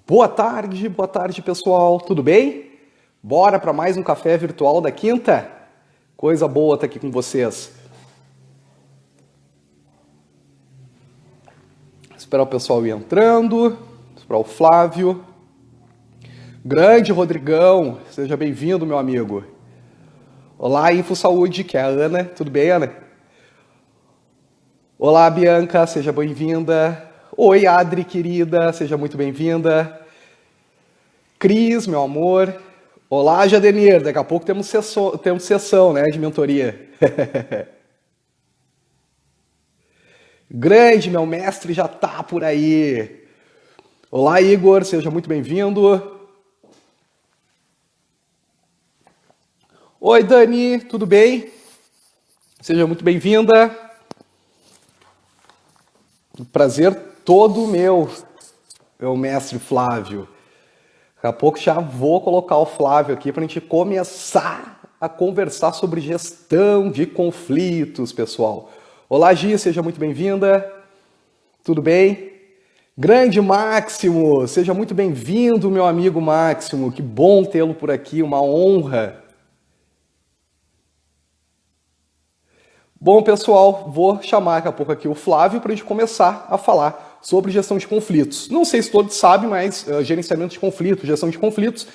Boa tarde pessoal, tudo bem? Bora para mais um café virtual da quinta? Coisa boa estar aqui com vocês. Esperar o pessoal ir entrando, esperar o Flávio. Grande Rodrigão, seja bem-vindo, meu amigo. Olá, Info Saúde, que é a Ana. Tudo bem, Ana? Olá, Bianca, seja bem-vinda. Oi, Adri, querida, seja muito bem-vinda. Cris, meu amor. Olá, Jadenir, daqui a pouco temos sessão, né, de mentoria. Grande, meu mestre já tá por aí. Olá, Igor, seja muito bem-vindo. Oi, Dani, tudo bem? Seja muito bem-vinda. Prazer todo meu mestre Flávio. Daqui a pouco já vou colocar o Flávio aqui para a gente começar a conversar sobre gestão de conflitos, pessoal. Olá, Gi, seja muito bem-vinda. Tudo bem? Grande Máximo, seja muito bem-vindo, meu amigo Máximo. Que bom tê-lo por aqui, uma honra. Bom, pessoal, vou chamar daqui a pouco aqui o Flávio para a gente começar a falar sobre gestão de conflitos. Não sei se todos sabem, mas gerenciamento de conflitos, gestão de conflitos,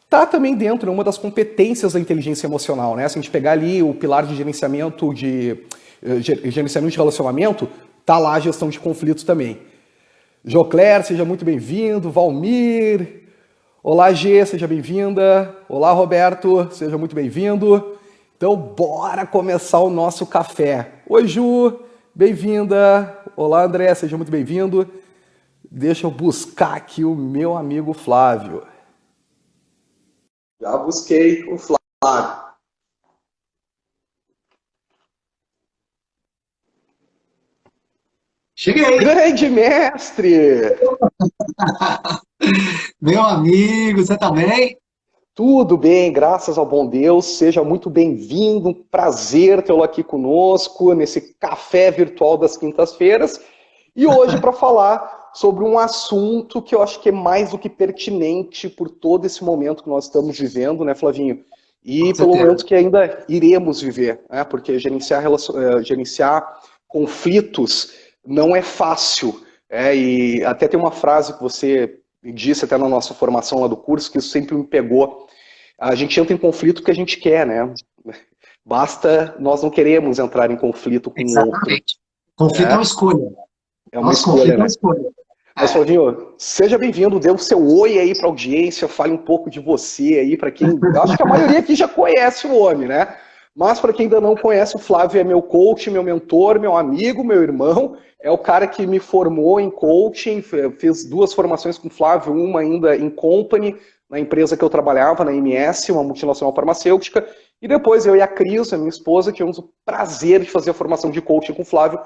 está também dentro de uma das competências da inteligência emocional, né? Se a gente pegar ali o pilar de gerenciamento de relacionamento, tá lá a gestão de conflitos também. Jocler, seja muito bem-vindo. Valmir. Olá, G, seja bem-vinda. Olá, Roberto, seja muito bem-vindo. Então, bora começar o nosso café. Oi, Ju, bem-vinda. Olá, André, seja muito bem-vindo. Deixa eu buscar aqui o meu amigo Flávio. Já busquei o Flávio. Cheguei! Grande mestre! Meu amigo, você tá bem? Tudo bem, graças ao bom Deus. Seja muito bem-vindo. Um prazer tê-lo aqui conosco nesse café virtual das quintas-feiras. E hoje para falar sobre um assunto que eu acho que é mais do que pertinente por todo esse momento que nós estamos vivendo, né, Flavinho? Com E pelo certeza. momento que ainda iremos viver, né? Porque gerenciar conflitos não é fácil. E até tem uma frase que você disse até na nossa formação lá do curso, que isso sempre me pegou. A gente entra em conflito porque a gente quer, né? Basta nós não queremos entrar em conflito com o outro. Exatamente. Conflito é uma Né? escolha. É uma Nosso escolha, conflito é uma né? escolha. Mas, É. Flavinho, seja bem-vindo, dê o seu oi aí para a audiência, fale um pouco de você aí, para quem. Eu acho que a maioria aqui já conhece o homem, né? Mas para quem ainda não conhece, o Flávio é meu coach, meu mentor, meu amigo, meu irmão. É o cara que me formou em coaching, fiz 2 formações com o Flávio, uma ainda em company, na empresa que eu trabalhava, na MS, uma multinacional farmacêutica. E depois eu e a Cris, a minha esposa, tivemos o prazer de fazer a formação de coaching com o Flávio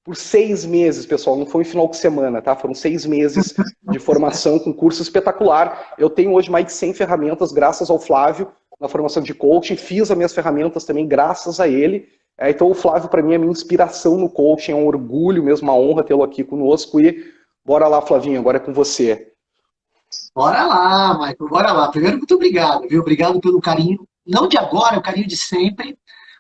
por 6 meses, pessoal. Não foi um final de semana, tá? Foram 6 meses de formação com curso espetacular. Eu tenho hoje mais de 100 ferramentas, graças ao Flávio, na formação de coaching. Fiz as minhas ferramentas também, graças a ele. Então o Flávio, para mim, é minha inspiração no coaching. É um orgulho mesmo, uma honra tê-lo aqui conosco. E bora lá, Flavinho, agora é com você. Bora lá, Michael, bora lá. Primeiro, muito obrigado, viu? Obrigado pelo carinho, não de agora, é o carinho de sempre.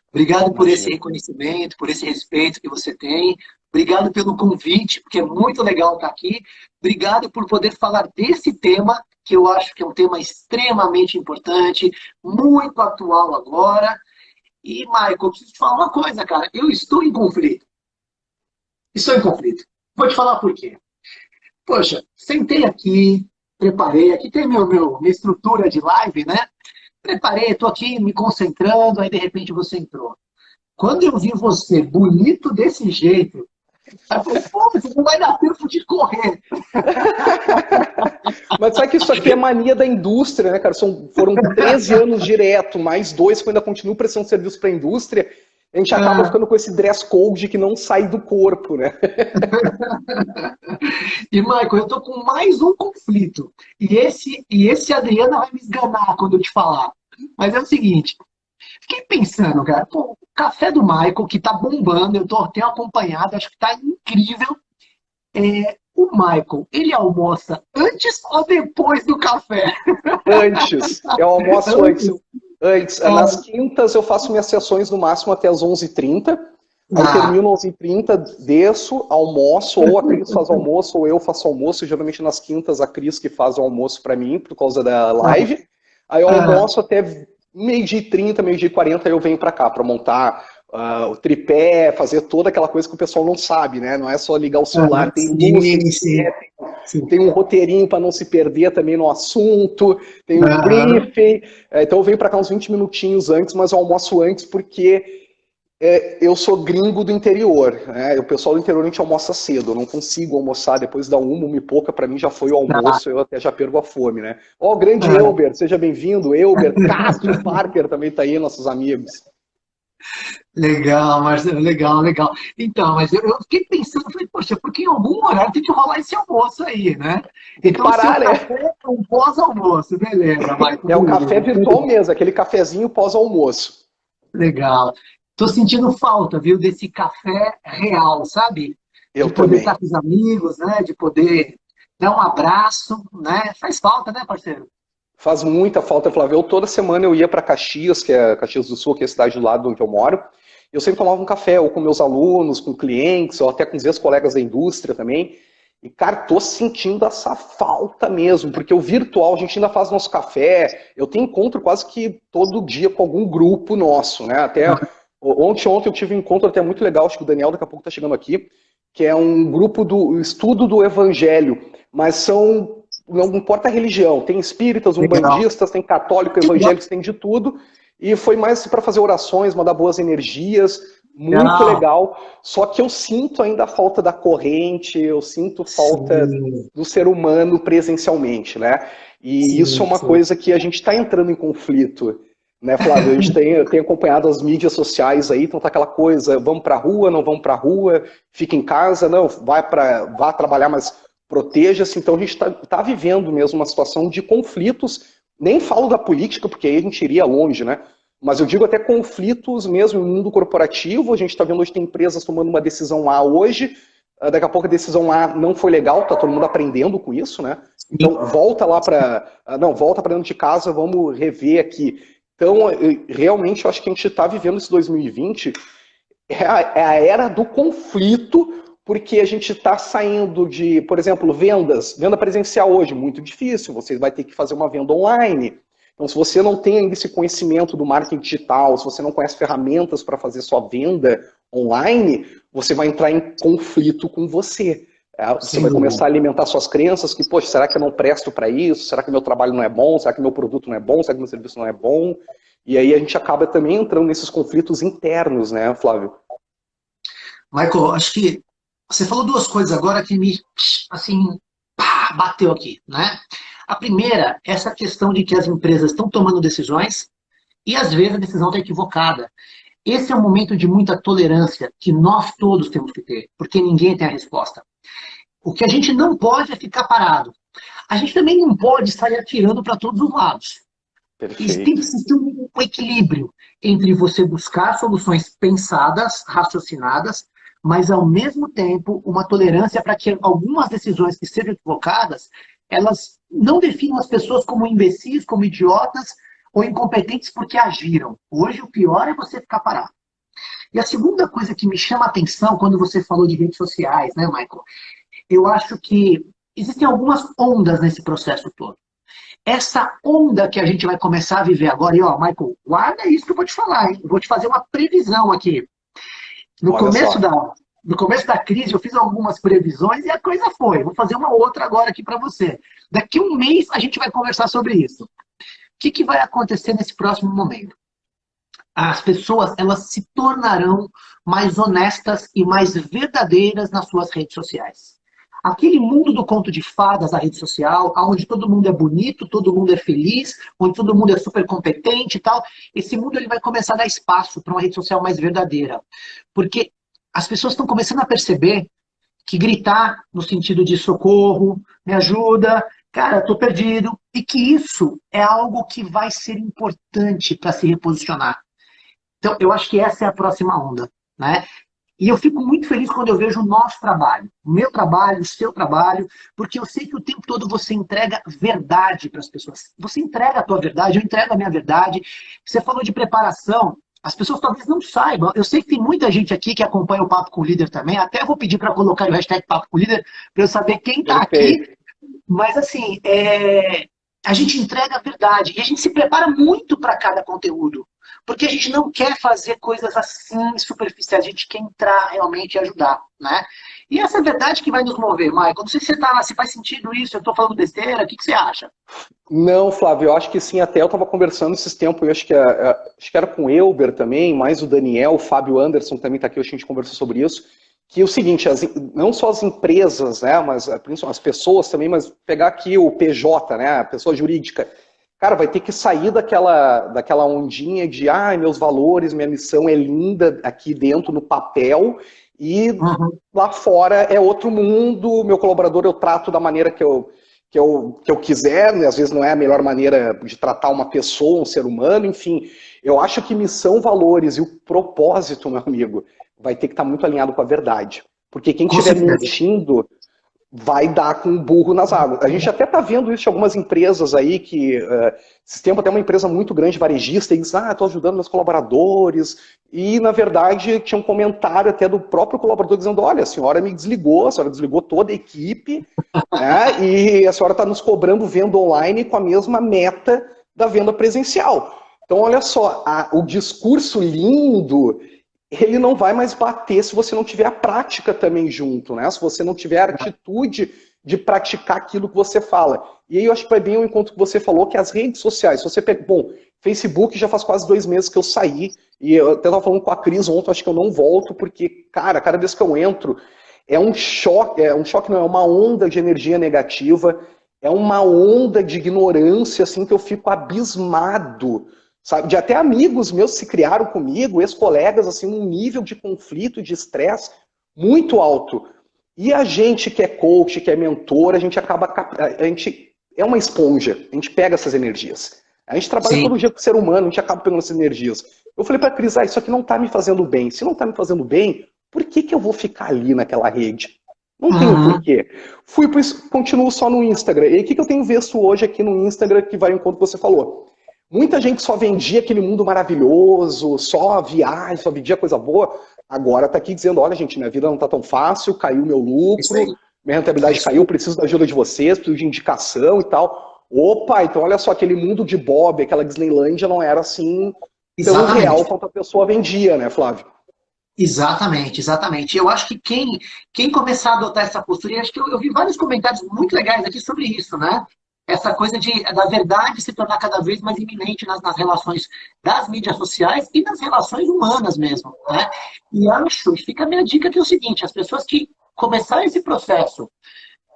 Obrigado por esse Imagina. reconhecimento, por esse respeito que você tem. Obrigado pelo convite, porque é muito legal estar aqui. Obrigado por poder falar desse tema, que eu acho que é um tema extremamente importante, muito atual agora. E, Michael, eu preciso te falar uma coisa, cara. Eu estou em conflito. Estou em conflito. Vou te falar por quê. Poxa, sentei aqui, preparei. Aqui tem minha estrutura de live, né? Preparei, estou aqui me concentrando, aí de repente você entrou. Quando eu vi você bonito desse jeito, aí eu falei, pô, você não vai dar tempo de correr. Mas sabe que isso aqui é mania da indústria, né, cara? Foram 13 anos direto, mais 2 que eu ainda continuo prestando serviço para a indústria. A gente acaba Ah, ficando com esse dress code que não sai do corpo, né? e, Michael, eu tô com mais um conflito. E esse Adriana vai me esganar quando eu te falar. Mas é o seguinte, fiquei pensando, cara, pô, o café do Michael, que tá bombando, tenho acompanhado, acho que tá incrível. o Michael, ele almoça antes ou depois do café? Antes. Eu almoço antes. Nas quintas eu faço minhas sessões no máximo até as 11h30. Aí termino às 11h30, desço, almoço, ou a Cris faz almoço, ou eu faço almoço. Geralmente nas quintas a Cris que faz o almoço pra mim, por causa da live. Aí eu almoço até 12h30, 12h40, aí eu venho pra cá pra montar o tripé, fazer toda aquela coisa que o pessoal não sabe, né? Não é só ligar o celular, tem luz, tem um roteirinho para não se perder também no assunto, tem um briefing. Então eu venho pra cá uns 20 minutinhos antes, mas eu almoço antes porque eu sou gringo do interior, né? O pessoal do interior a gente almoça cedo, eu não consigo almoçar depois da 1h pouca, para mim já foi o almoço, eu até já perco a fome, né? Ó, grande Elber, seja bem-vindo, Elber, Cássio Parker também tá aí, nossos amigos. Legal, Marcelo, legal. Então, mas eu fiquei pensando, falei, poxa, porque em algum horário tem que rolar esse almoço aí, né? Então, parar, o café é um pós-almoço, beleza, Michael. É o café virtual mesmo, aquele cafezinho pós-almoço. Legal. Tô sentindo falta, viu, desse café real, sabe? Eu de poder também. estar com os amigos, né? De poder dar um abraço, né? Faz falta, né, parceiro? Faz muita falta, Flávio. Toda semana eu ia para Caxias, que é Caxias do Sul, que é a cidade do lado onde eu moro. Eu sempre tomava um café, ou com meus alunos, com clientes, ou até com os ex-colegas da indústria também. E, cara, tô sentindo essa falta mesmo, porque o virtual, a gente ainda faz nosso café. Eu tenho encontro quase que todo dia com algum grupo nosso, né? Até ontem eu tive um encontro até muito legal, acho que o Daniel daqui a pouco tá chegando aqui, que é um grupo do estudo do evangelho, mas não importa a religião, tem espíritas, umbandistas, tem católico, evangélicos, tem de tudo, e foi mais para fazer orações, mandar boas energias, muito legal, só que eu sinto ainda a falta da corrente, eu sinto falta do ser humano presencialmente, né? E isso é uma coisa que a gente está entrando em conflito, né, Flávio? A gente tem acompanhado as mídias sociais aí, então tá aquela coisa, vamos pra rua, não vamos pra rua, fica em casa, não, vá trabalhar, mas proteja-se. Então a gente tá vivendo mesmo uma situação de conflitos, nem falo da política, porque aí a gente iria longe, né? Mas eu digo até conflitos mesmo no mundo corporativo. A gente está vendo hoje tem empresas tomando uma decisão A hoje, daqui a pouco a decisão A não foi legal, tá todo mundo aprendendo com isso, né? Então volta lá volta para dentro de casa, vamos rever aqui. Então, realmente, eu acho que a gente está vivendo esse 2020, é a era do conflito, porque a gente está saindo de, por exemplo, venda presencial hoje, muito difícil, você vai ter que fazer uma venda online. Então, se você não tem ainda esse conhecimento do marketing digital, se você não conhece ferramentas para fazer sua venda online, você vai entrar em conflito com você. Você vai começar a alimentar suas crenças que, poxa, será que eu não presto para isso? Será que meu trabalho não é bom? Será que meu produto não é bom? Será que meu serviço não é bom? E aí a gente acaba também entrando nesses conflitos internos, né, Flávio? Michael, acho que você falou duas coisas agora que me, assim, bateu aqui, né? A primeira, essa questão de que as empresas estão tomando decisões e às vezes a decisão está equivocada. Esse é um momento de muita tolerância que nós todos temos que ter, porque ninguém tem a resposta. O que a gente não pode é ficar parado. A gente também não pode sair atirando para todos os lados. Perfeito. Tem que existir um equilíbrio entre você buscar soluções pensadas, raciocinadas, mas ao mesmo tempo uma tolerância para que algumas decisões que sejam equivocadas, elas não definam as pessoas como imbecis, como idiotas ou incompetentes porque agiram. Hoje o pior é você ficar parado. E a segunda coisa que me chama a atenção quando você falou de redes sociais, né, Michael? Eu acho que existem algumas ondas nesse processo todo. Essa onda que a gente vai começar a viver agora, e ó, Michael, guarda isso que eu vou te falar, hein? Eu vou te fazer uma previsão aqui. No começo da crise, eu fiz algumas previsões e a coisa foi. Vou fazer uma outra agora aqui para você. Daqui a um mês a gente vai conversar sobre isso. O que vai acontecer nesse próximo momento? As pessoas, elas se tornarão mais honestas e mais verdadeiras nas suas redes sociais. Aquele mundo do conto de fadas da rede social, onde todo mundo é bonito, todo mundo é feliz, onde todo mundo é super competente e tal, esse mundo ele vai começar a dar espaço para uma rede social mais verdadeira. Porque as pessoas estão começando a perceber que gritar no sentido de socorro, me ajuda, cara, estou perdido, e que isso é algo que vai ser importante para se reposicionar. Então, eu acho que essa é a próxima onda, né? E eu fico muito feliz quando eu vejo o nosso trabalho, o meu trabalho, o seu trabalho, porque eu sei que o tempo todo você entrega verdade para as pessoas. Você entrega a tua verdade, eu entrego a minha verdade. Você falou de preparação, as pessoas talvez não saibam. Eu sei que tem muita gente aqui que acompanha o Papo com o Líder também. Até vou pedir para colocar o hashtag Papo com o Líder para eu saber quem está aqui. Mas assim, a gente entrega a verdade e a gente se prepara muito para cada conteúdo. Porque a gente não quer fazer coisas assim superficiais, a gente quer entrar realmente e ajudar, né? E essa é a verdade que vai nos mover, Michael. Não sei se faz sentido isso, eu estou falando besteira, o que você acha? Não, Flávio, eu acho que sim, até eu estava conversando esses tempos, eu acho que era com o Elber também, mais o Daniel, o Fábio Anderson também está aqui, a gente conversou sobre isso, que é o seguinte, não só as empresas, né, mas principalmente as pessoas também, mas pegar aqui o PJ, né, a pessoa jurídica, cara, vai ter que sair daquela ondinha de, meus valores, minha missão é linda aqui dentro no papel, e lá fora é outro mundo, meu colaborador eu trato da maneira que eu quiser, né? Às vezes não é a melhor maneira de tratar uma pessoa, um ser humano, enfim. Eu acho que missão, valores e o propósito, meu amigo, vai ter que estar muito alinhado com a verdade. Porque quem estiver mentindo vai dar com o burro nas águas. A gente até está vendo isso em algumas empresas aí, que esse tempo até uma empresa muito grande, varejista, e diz, estou ajudando meus colaboradores, e na verdade tinha um comentário até do próprio colaborador dizendo, olha, a senhora me desligou, a senhora desligou toda a equipe, né, e a senhora está nos cobrando venda online com a mesma meta da venda presencial. Então olha só, o discurso lindo, ele não vai mais bater se você não tiver a prática também junto, né? Se você não tiver a atitude de praticar aquilo que você fala. E aí eu acho que vai bem o encontro que você falou, que as redes sociais, se você pega, bom, Facebook já faz quase 2 meses que eu saí, e eu até estava falando com a Cris ontem, acho que eu não volto, porque, cara, cada vez que eu entro, é um choque não, é uma onda de energia negativa, é uma onda de ignorância, assim, que eu fico abismado, sabe? De até amigos meus se criaram comigo, ex-colegas, assim, num nível de conflito, de estresse muito alto. E a gente que é coach, que é mentor, a gente é uma esponja, a gente pega essas energias. A gente trabalha todo dia com o ser humano, a gente acaba pegando essas energias. Eu falei pra Cris, isso aqui não está me fazendo bem. Se não está me fazendo bem, por que eu vou ficar ali naquela rede? Não tem um porquê. Continuo só no Instagram. E o que eu tenho visto hoje aqui no Instagram, que vai ao encontro que você falou? Muita gente só vendia aquele mundo maravilhoso, só viagem, só vendia coisa boa. Agora está aqui dizendo, olha gente, minha vida não está tão fácil, caiu meu lucro, minha rentabilidade caiu, preciso da ajuda de vocês, preciso de indicação e tal. Opa, então olha só, aquele mundo de Bob, aquela Disneylândia não era assim tão real quanto a pessoa vendia, né, Flávio? Exatamente. Eu acho que quem começar a adotar essa postura, e acho que eu vi vários comentários muito legais aqui sobre isso, né? Essa coisa da verdade se tornar cada vez mais iminente nas relações das mídias sociais e nas relações humanas mesmo, né? E fica a minha dica que é o seguinte, as pessoas que começarem esse processo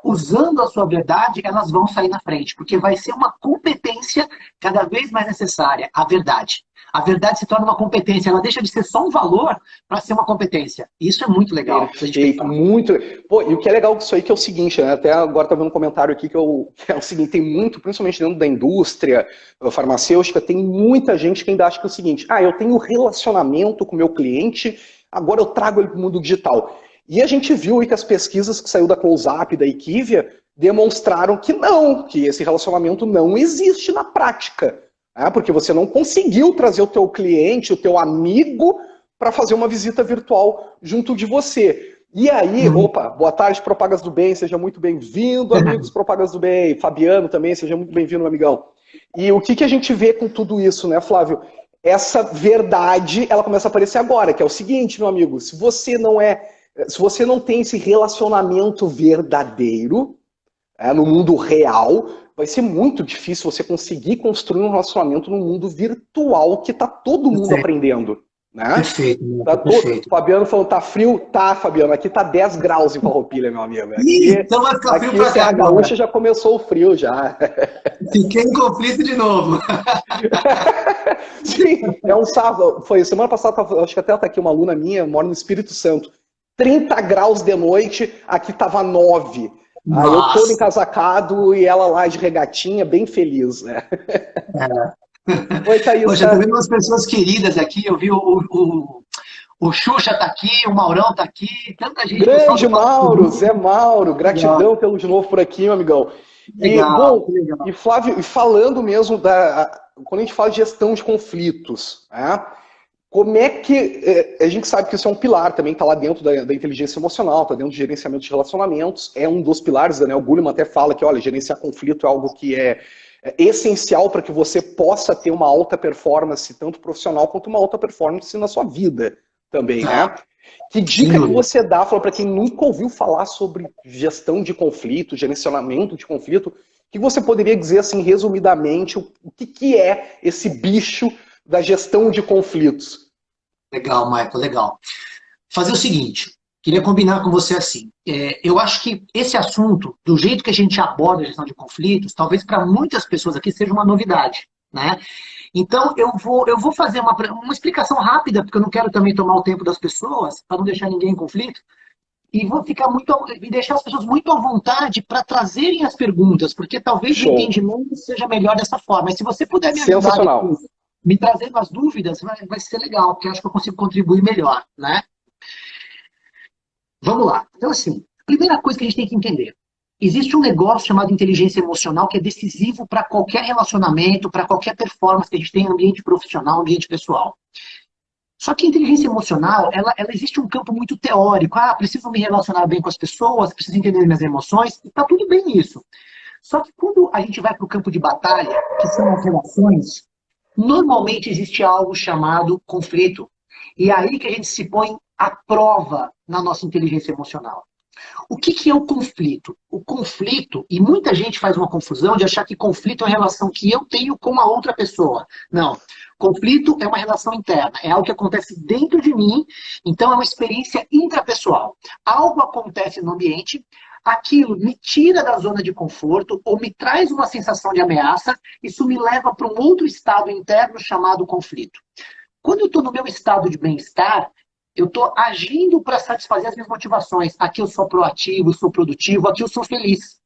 usando a sua verdade, elas vão sair na frente, porque vai ser uma competência cada vez mais necessária, a verdade. A verdade se torna uma competência, ela deixa de ser só um valor para ser uma competência. Isso é muito legal. Perfeito, muito. Pô, e o que é legal disso aí que é o seguinte, né? Até agora tá vendo um comentário aqui que é o seguinte, tem muito, principalmente dentro da indústria farmacêutica, tem muita gente que ainda acha que é o seguinte, eu tenho relacionamento com o meu cliente, agora eu trago ele para o mundo digital. E a gente viu aí que as pesquisas que saiu da Close-Up, da Equivia, demonstraram que não, que esse relacionamento não existe na prática. Porque você não conseguiu trazer o teu cliente, o teu amigo, para fazer uma visita virtual junto de você. E aí, boa tarde, Propagas do Bem, seja muito bem-vindo, amigos Propagas do Bem. Fabiano também, seja muito bem-vindo, amigão. E o que a gente vê com tudo isso, né, Flávio? Essa verdade, ela começa a aparecer agora, que é o seguinte, meu amigo, se você não tem esse relacionamento verdadeiro, no mundo real, vai ser muito difícil você conseguir construir um relacionamento no mundo virtual que está todo mundo aprendendo. Né? Perfeito. Perfeito. Fabiano falou, tá frio? Tá, Fabiano, aqui tá 10 graus em Farroupilha, meu amigo. Aqui, então vai ficar frio pra cá. A gaúcha já começou o frio, já. Fiquei em conflito de novo. Sim, é um sábado. Foi semana passada, acho que até tá aqui uma aluna minha, mora no Espírito Santo. 30 graus de noite, aqui tava 9. Aí eu todo encasacado e ela lá de regatinha, bem feliz, né? Oi, Thaís. Poxa, eu tô vendo umas pessoas queridas aqui, eu vi o O Xuxa tá aqui, o Maurão tá aqui, tanta gente. Grande Mauro, Zé Mauro, gratidão pelo de novo por aqui, meu amigão. Legal, Bom, e Flávio, e falando mesmo quando a gente fala de gestão de conflitos, né? Como é que, a gente sabe que isso é um pilar também, está lá dentro da inteligência emocional, está dentro do gerenciamento de relacionamentos, é um dos pilares, Daniel Goleman até fala que, olha, gerenciar conflito é algo que é essencial para que você possa ter uma alta performance, tanto profissional quanto uma alta performance na sua vida também, né? Que dica que você dá para quem nunca ouviu falar sobre gestão de conflito, gerenciamento de conflito, que você poderia dizer assim, resumidamente, o que é esse bicho da gestão de conflitos? Legal, Michael, legal. Fazer o seguinte, queria combinar com você assim, eu acho que esse assunto, do jeito que a gente aborda a gestão de conflitos, talvez para muitas pessoas aqui seja uma novidade, né? Então, eu vou fazer uma explicação rápida, porque eu não quero também tomar o tempo das pessoas, para não deixar ninguém em conflito, e vou ficar e deixar as pessoas muito à vontade para trazerem as perguntas, porque talvez o entendimento seja melhor dessa forma. E se você puder me ajudar depois, me trazendo as dúvidas, vai ser legal, porque eu acho que eu consigo contribuir melhor, né? Vamos lá. Então, assim, primeira coisa que a gente tem que entender. Existe um negócio chamado inteligência emocional que é decisivo para qualquer relacionamento, para qualquer performance que a gente tem em ambiente profissional, ambiente pessoal. Só que a inteligência emocional, ela existe um campo muito teórico. Preciso me relacionar bem com as pessoas, preciso entender minhas emoções, e tá tudo bem isso. Só que quando a gente vai para o campo de batalha, que são as relações, normalmente existe algo chamado conflito. E é aí que a gente se põe à prova na nossa inteligência emocional. O que é o conflito? O conflito, e muita gente faz uma confusão de achar que conflito é uma relação que eu tenho com a outra pessoa. Não. Conflito é uma relação interna, é algo que acontece dentro de mim, então é uma experiência intrapessoal. Algo acontece no ambiente, aquilo me tira da zona de conforto ou me traz uma sensação de ameaça, isso me leva para um outro estado interno chamado conflito. Quando eu estou no meu estado de bem-estar, eu estou agindo para satisfazer as minhas motivações. Aqui eu sou proativo, sou produtivo, aqui eu sou feliz.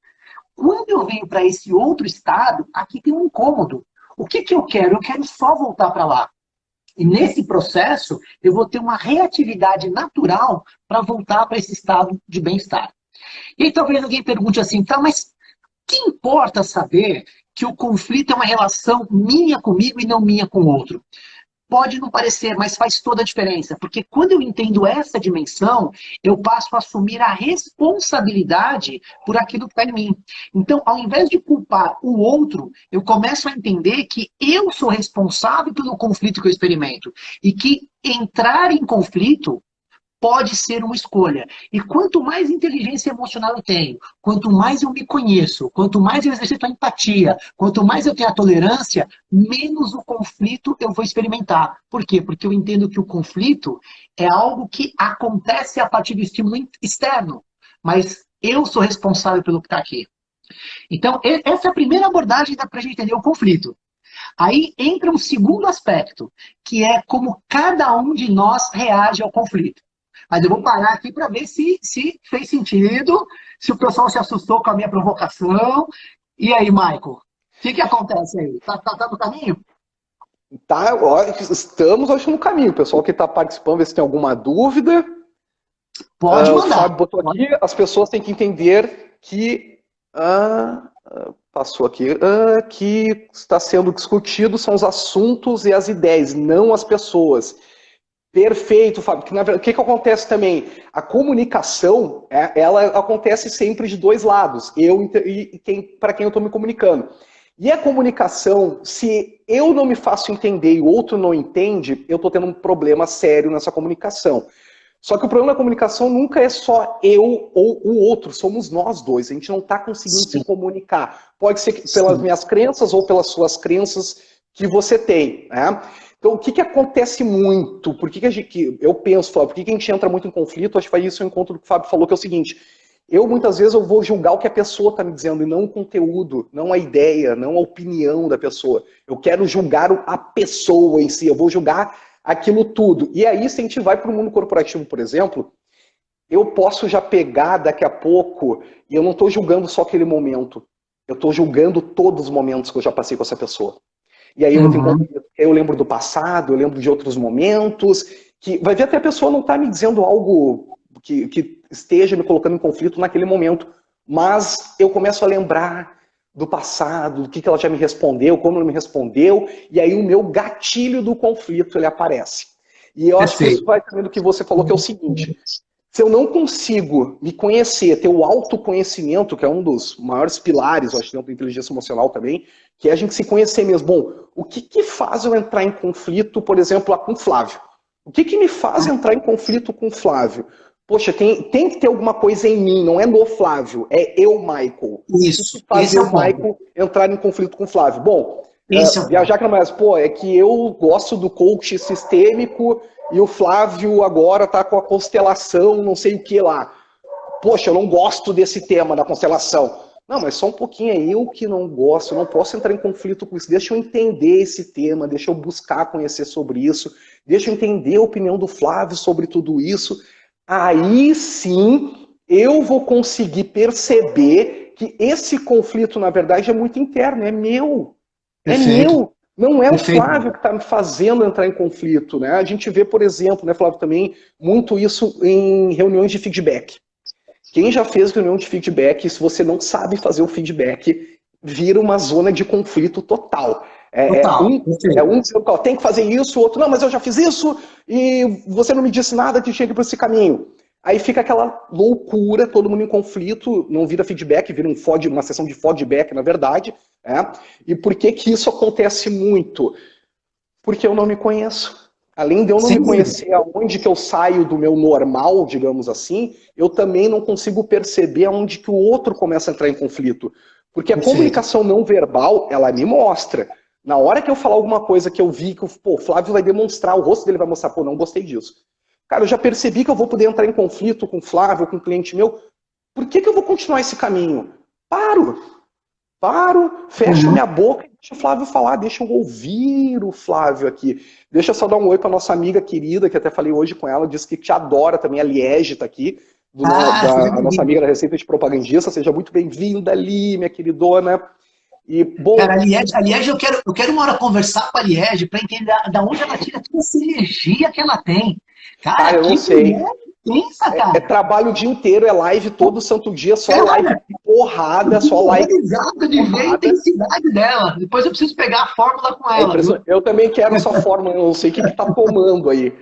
Quando eu venho para esse outro estado, aqui tem um incômodo. O que eu quero? Eu quero só voltar para lá. E nesse processo, eu vou ter uma reatividade natural para voltar para esse estado de bem-estar. E aí talvez alguém pergunte assim, tá, mas que importa saber que o conflito é uma relação minha comigo e não minha com o outro? Pode não parecer, mas faz toda a diferença. Porque quando eu entendo essa dimensão, eu passo a assumir a responsabilidade por aquilo que está em mim. Então, ao invés de culpar o outro, eu começo a entender que eu sou responsável pelo conflito que eu experimento. E que entrar em conflito pode ser uma escolha. E quanto mais inteligência emocional eu tenho, quanto mais eu me conheço, quanto mais eu exercito a empatia, quanto mais eu tenho a tolerância, menos o conflito eu vou experimentar. Por quê? Porque eu entendo que o conflito é algo que acontece a partir do estímulo externo. Mas eu sou responsável pelo que está aqui. Então, essa é a primeira abordagem para a gente entender o conflito. Aí entra um segundo aspecto, que é como cada um de nós reage ao conflito. Mas eu vou parar aqui para ver se fez sentido, se o pessoal se assustou com a minha provocação. E aí, Michael, o que acontece aí? Tá no caminho? Tá, ó, estamos, acho, no caminho. O pessoal que está participando, vê se tem alguma dúvida. Pode mandar. O Fábio botou aqui, as pessoas têm que entender que... passou aqui. Que está sendo discutido são os assuntos e as ideias, não as pessoas. Perfeito, Fábio. O que acontece também? A comunicação, ela acontece sempre de dois lados, eu e para quem eu estou me comunicando. E a comunicação, se eu não me faço entender e o outro não entende, eu estou tendo um problema sério nessa comunicação. Só que o problema da comunicação nunca é só eu ou o outro, somos nós dois. A gente não está conseguindo se comunicar. Pode ser pelas minhas crenças ou pelas suas crenças que você tem, né? Então, o que acontece muito? Por que eu penso, Fábio, por que a gente entra muito em conflito? Acho que foi isso o encontro do que o Fábio falou, que é o seguinte: muitas vezes, eu vou julgar o que a pessoa está me dizendo, e não o conteúdo, não a ideia, não a opinião da pessoa. Eu quero julgar a pessoa em si, eu vou julgar aquilo tudo. E aí, se a gente vai para o mundo corporativo, por exemplo, eu posso já pegar daqui a pouco, e eu não estou julgando só aquele momento, eu estou julgando todos os momentos que eu já passei com essa pessoa. E aí eu lembro do passado, eu lembro de outros momentos, que vai ver até a pessoa não está me dizendo algo que esteja me colocando em conflito naquele momento, mas eu começo a lembrar do passado, do que ela já me respondeu, como ela me respondeu, e aí o meu gatilho do conflito ele aparece. E eu acho que isso vai também do que você falou, que é o seguinte: se eu não consigo me conhecer, ter o autoconhecimento, que é um dos maiores pilares, eu acho, dentro da inteligência emocional também, que é a gente se conhecer mesmo. Bom, o que faz eu entrar em conflito, por exemplo, lá com o Flávio? O que me faz entrar em conflito com o Flávio? Poxa, tem que ter alguma coisa em mim, não é no Flávio, é eu, Michael. Isso. O que faz o Michael entrar em conflito com o Flávio? Bom, viajar que não mais, é que eu gosto do coach sistêmico e o Flávio agora tá com a constelação, não sei o que lá. Poxa, eu não gosto desse tema da constelação. Não, mas só um pouquinho, é eu que não gosto, eu não posso entrar em conflito com isso. Deixa eu entender esse tema, deixa eu buscar conhecer sobre isso, deixa eu entender a opinião do Flávio sobre tudo isso. Aí sim eu vou conseguir perceber que esse conflito, na verdade, é muito interno, é meu. Perfeito. É meu. Não é Perfeito. o Flávio que está me fazendo entrar em conflito, né? A gente vê, por exemplo, né, Flávio, também, muito isso em reuniões de feedback. Quem já fez reunião de feedback, se você não sabe fazer o feedback, vira uma zona de conflito total. Um dizendo, tem que fazer isso, o outro, não, mas eu já fiz isso e você não me disse nada que tinha que ir por esse caminho. Aí fica aquela loucura, todo mundo em conflito, não vira feedback, vira uma sessão de feedback, na verdade. E por que isso acontece muito? Porque eu não me conheço. Além de eu não me conhecer aonde que eu saio do meu normal, digamos assim, eu também não consigo perceber aonde que o outro começa a entrar em conflito. Porque a comunicação não verbal, ela me mostra. Na hora que eu falar alguma coisa que eu vi, que o Flávio vai demonstrar, o rosto dele vai mostrar, não gostei disso. Cara, eu já percebi que eu vou poder entrar em conflito com o Flávio, com um cliente meu. Por que eu vou continuar esse caminho? Paro, fecho minha boca e deixa o Flávio falar, deixa eu ouvir o Flávio aqui. Deixa eu só dar um oi para nossa amiga querida, que até falei hoje com ela, disse que te adora também, a Liege está aqui, a nossa amiga da Receita de Propagandista. Seja muito bem-vinda ali, minha queridona. E, bom... Cara, a Liege, eu quero uma hora conversar com a Liege para entender da onde ela tira toda essa energia que ela tem. Cara, eu não sei. Pensa, cara. É trabalho o dia inteiro, é live todo santo dia, só live de porrada, só live de ver a intensidade dela. Depois eu preciso pegar a fórmula com ela. Eu também quero essa fórmula, eu não sei o que tá tomando aí.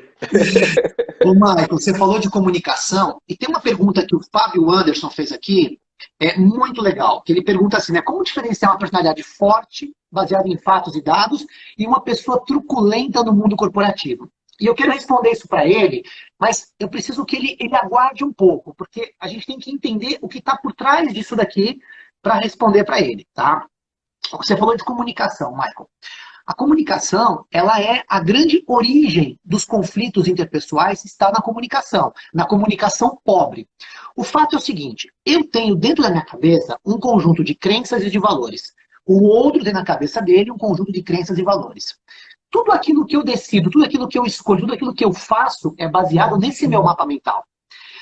Ô, Michael, você falou de comunicação, e tem uma pergunta que o Fábio Anderson fez aqui, é muito legal, que ele pergunta assim, né, como diferenciar uma personalidade forte, baseada em fatos e dados, e uma pessoa truculenta no mundo corporativo? E eu quero responder isso para ele, mas eu preciso que ele aguarde um pouco, porque a gente tem que entender o que está por trás disso daqui para responder para ele, tá? Você falou de comunicação, Michael. A comunicação, ela é a grande origem dos conflitos interpessoais, está na comunicação pobre. O fato é o seguinte, eu tenho dentro da minha cabeça um conjunto de crenças e de valores. O outro tem na cabeça dele um conjunto de crenças e valores. Tudo aquilo que eu decido, tudo aquilo que eu escolho, tudo aquilo que eu faço é baseado nesse meu mapa mental.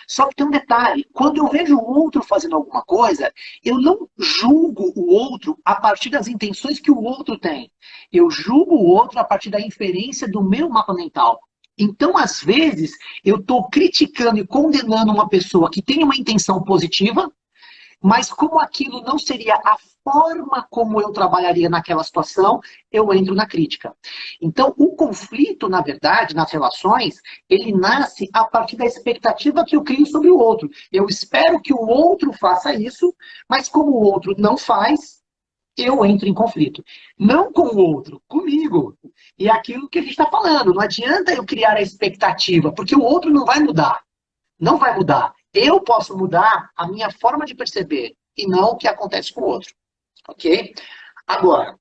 Só que tem um detalhe, quando eu vejo o outro fazendo alguma coisa, eu não julgo o outro a partir das intenções que o outro tem. Eu julgo o outro a partir da inferência do meu mapa mental. Então, às vezes, eu estou criticando e condenando uma pessoa que tem uma intenção positiva, mas como aquilo não seria a forma como eu trabalharia naquela situação, eu entro na crítica. Então, o conflito, na verdade, nas relações, ele nasce a partir da expectativa que eu crio sobre o outro. Eu espero que o outro faça isso, mas como o outro não faz, eu entro em conflito. Não com o outro, comigo. E é aquilo que a gente está falando. Não adianta eu criar a expectativa, porque o outro não vai mudar. Não vai mudar. Eu posso mudar a minha forma de perceber e não o que acontece com o outro. Ok? Agora,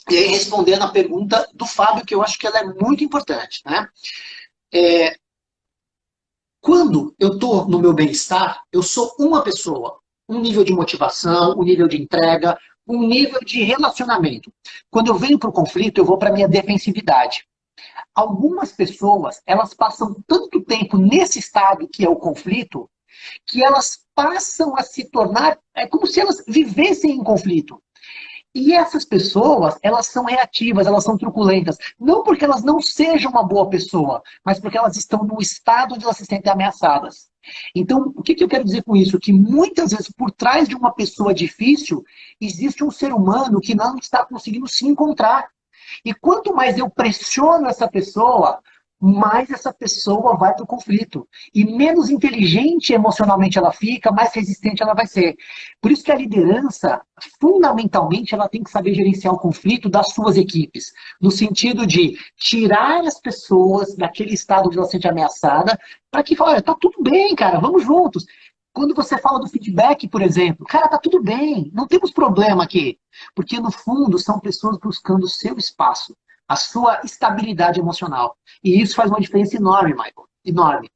e aí respondendo a pergunta do Fábio, que eu acho que ela é muito importante, né? Quando eu estou no meu bem-estar, eu sou uma pessoa, um nível de motivação, um nível de entrega, um nível de relacionamento. Quando eu venho para o conflito, eu vou para a minha defensividade. Algumas pessoas, elas passam tanto tempo nesse estado que é o conflito, que elas passam a se tornar, é como se elas vivessem em conflito. E essas pessoas, elas são reativas, elas são truculentas. Não porque elas não sejam uma boa pessoa, mas porque elas estão no estado de elas se sentem ameaçadas. Então, o que eu quero dizer com isso? Que muitas vezes, por trás de uma pessoa difícil, existe um ser humano que não está conseguindo se encontrar. E quanto mais eu pressiono essa pessoa, mais essa pessoa vai para o conflito. E menos inteligente emocionalmente ela fica, mais resistente ela vai ser. Por isso que a liderança, fundamentalmente, ela tem que saber gerenciar o conflito das suas equipes. No sentido de tirar as pessoas daquele estado de ela se sente ameaçada, para que, olha, tá tudo bem, cara, vamos juntos. Quando você fala do feedback, por exemplo, cara, tá tudo bem, não temos problema aqui. Porque, no fundo, são pessoas buscando o seu espaço, a sua estabilidade emocional. E isso faz uma diferença enorme, Michael. Enorme.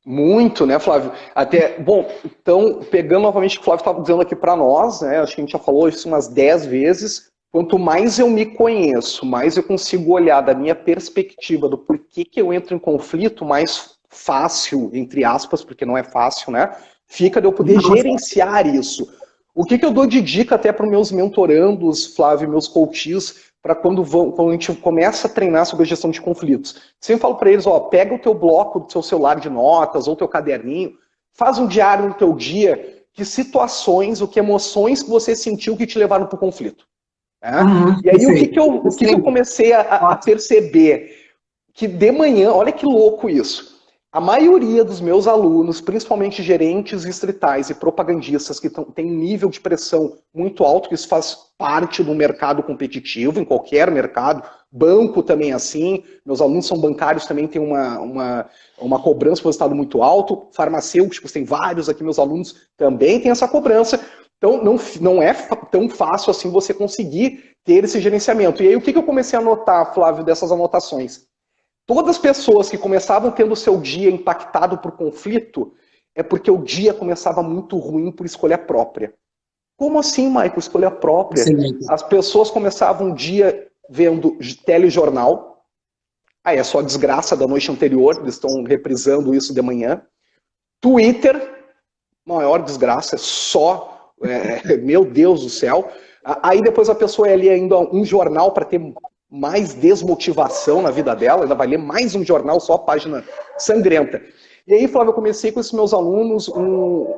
Muito, né, Flávio? Até, bom, então, pegando novamente o que o Flávio estava dizendo aqui para nós, né, acho que a gente já falou isso umas 10 vezes, quanto mais eu me conheço, mais eu consigo olhar da minha perspectiva do porquê que eu entro em conflito, mais fácil, entre aspas, porque não é fácil, né, fica de eu poder gerenciar isso. O que eu dou de dica até para os meus mentorandos, Flávio, meus coaches, para quando a gente começa a treinar sobre a gestão de conflitos. Sempre falo para eles, ó, pega o teu bloco do seu celular de notas ou teu caderninho, faz um diário no teu dia, que situações, o que emoções que você sentiu que te levaram para o conflito. Né? E aí o que eu comecei a perceber? Que de manhã, olha que louco isso, a maioria dos meus alunos, principalmente gerentes distritais e propagandistas que têm um nível de pressão muito alto, que isso faz parte do mercado competitivo, em qualquer mercado, banco também é assim, meus alunos são bancários, também tem uma cobrança por resultado muito alto, farmacêuticos, tem vários aqui, meus alunos também têm essa cobrança, então não é tão fácil assim você conseguir ter esse gerenciamento. E aí o que eu comecei a notar, Flávio, dessas anotações? Todas as pessoas que começavam tendo o seu dia impactado por conflito é porque o dia começava muito ruim por escolha própria. Como assim, Michael, escolha própria? Excelente. As pessoas começavam o dia vendo telejornal, aí é só a desgraça da noite anterior, eles estão reprisando isso de manhã. Twitter, maior desgraça, meu Deus do céu. Aí depois a pessoa ia ler ainda um jornal para ter mais desmotivação na vida dela, ainda vai ler mais um jornal, só a página sangrenta. E aí, Flávio, eu comecei com esses meus alunos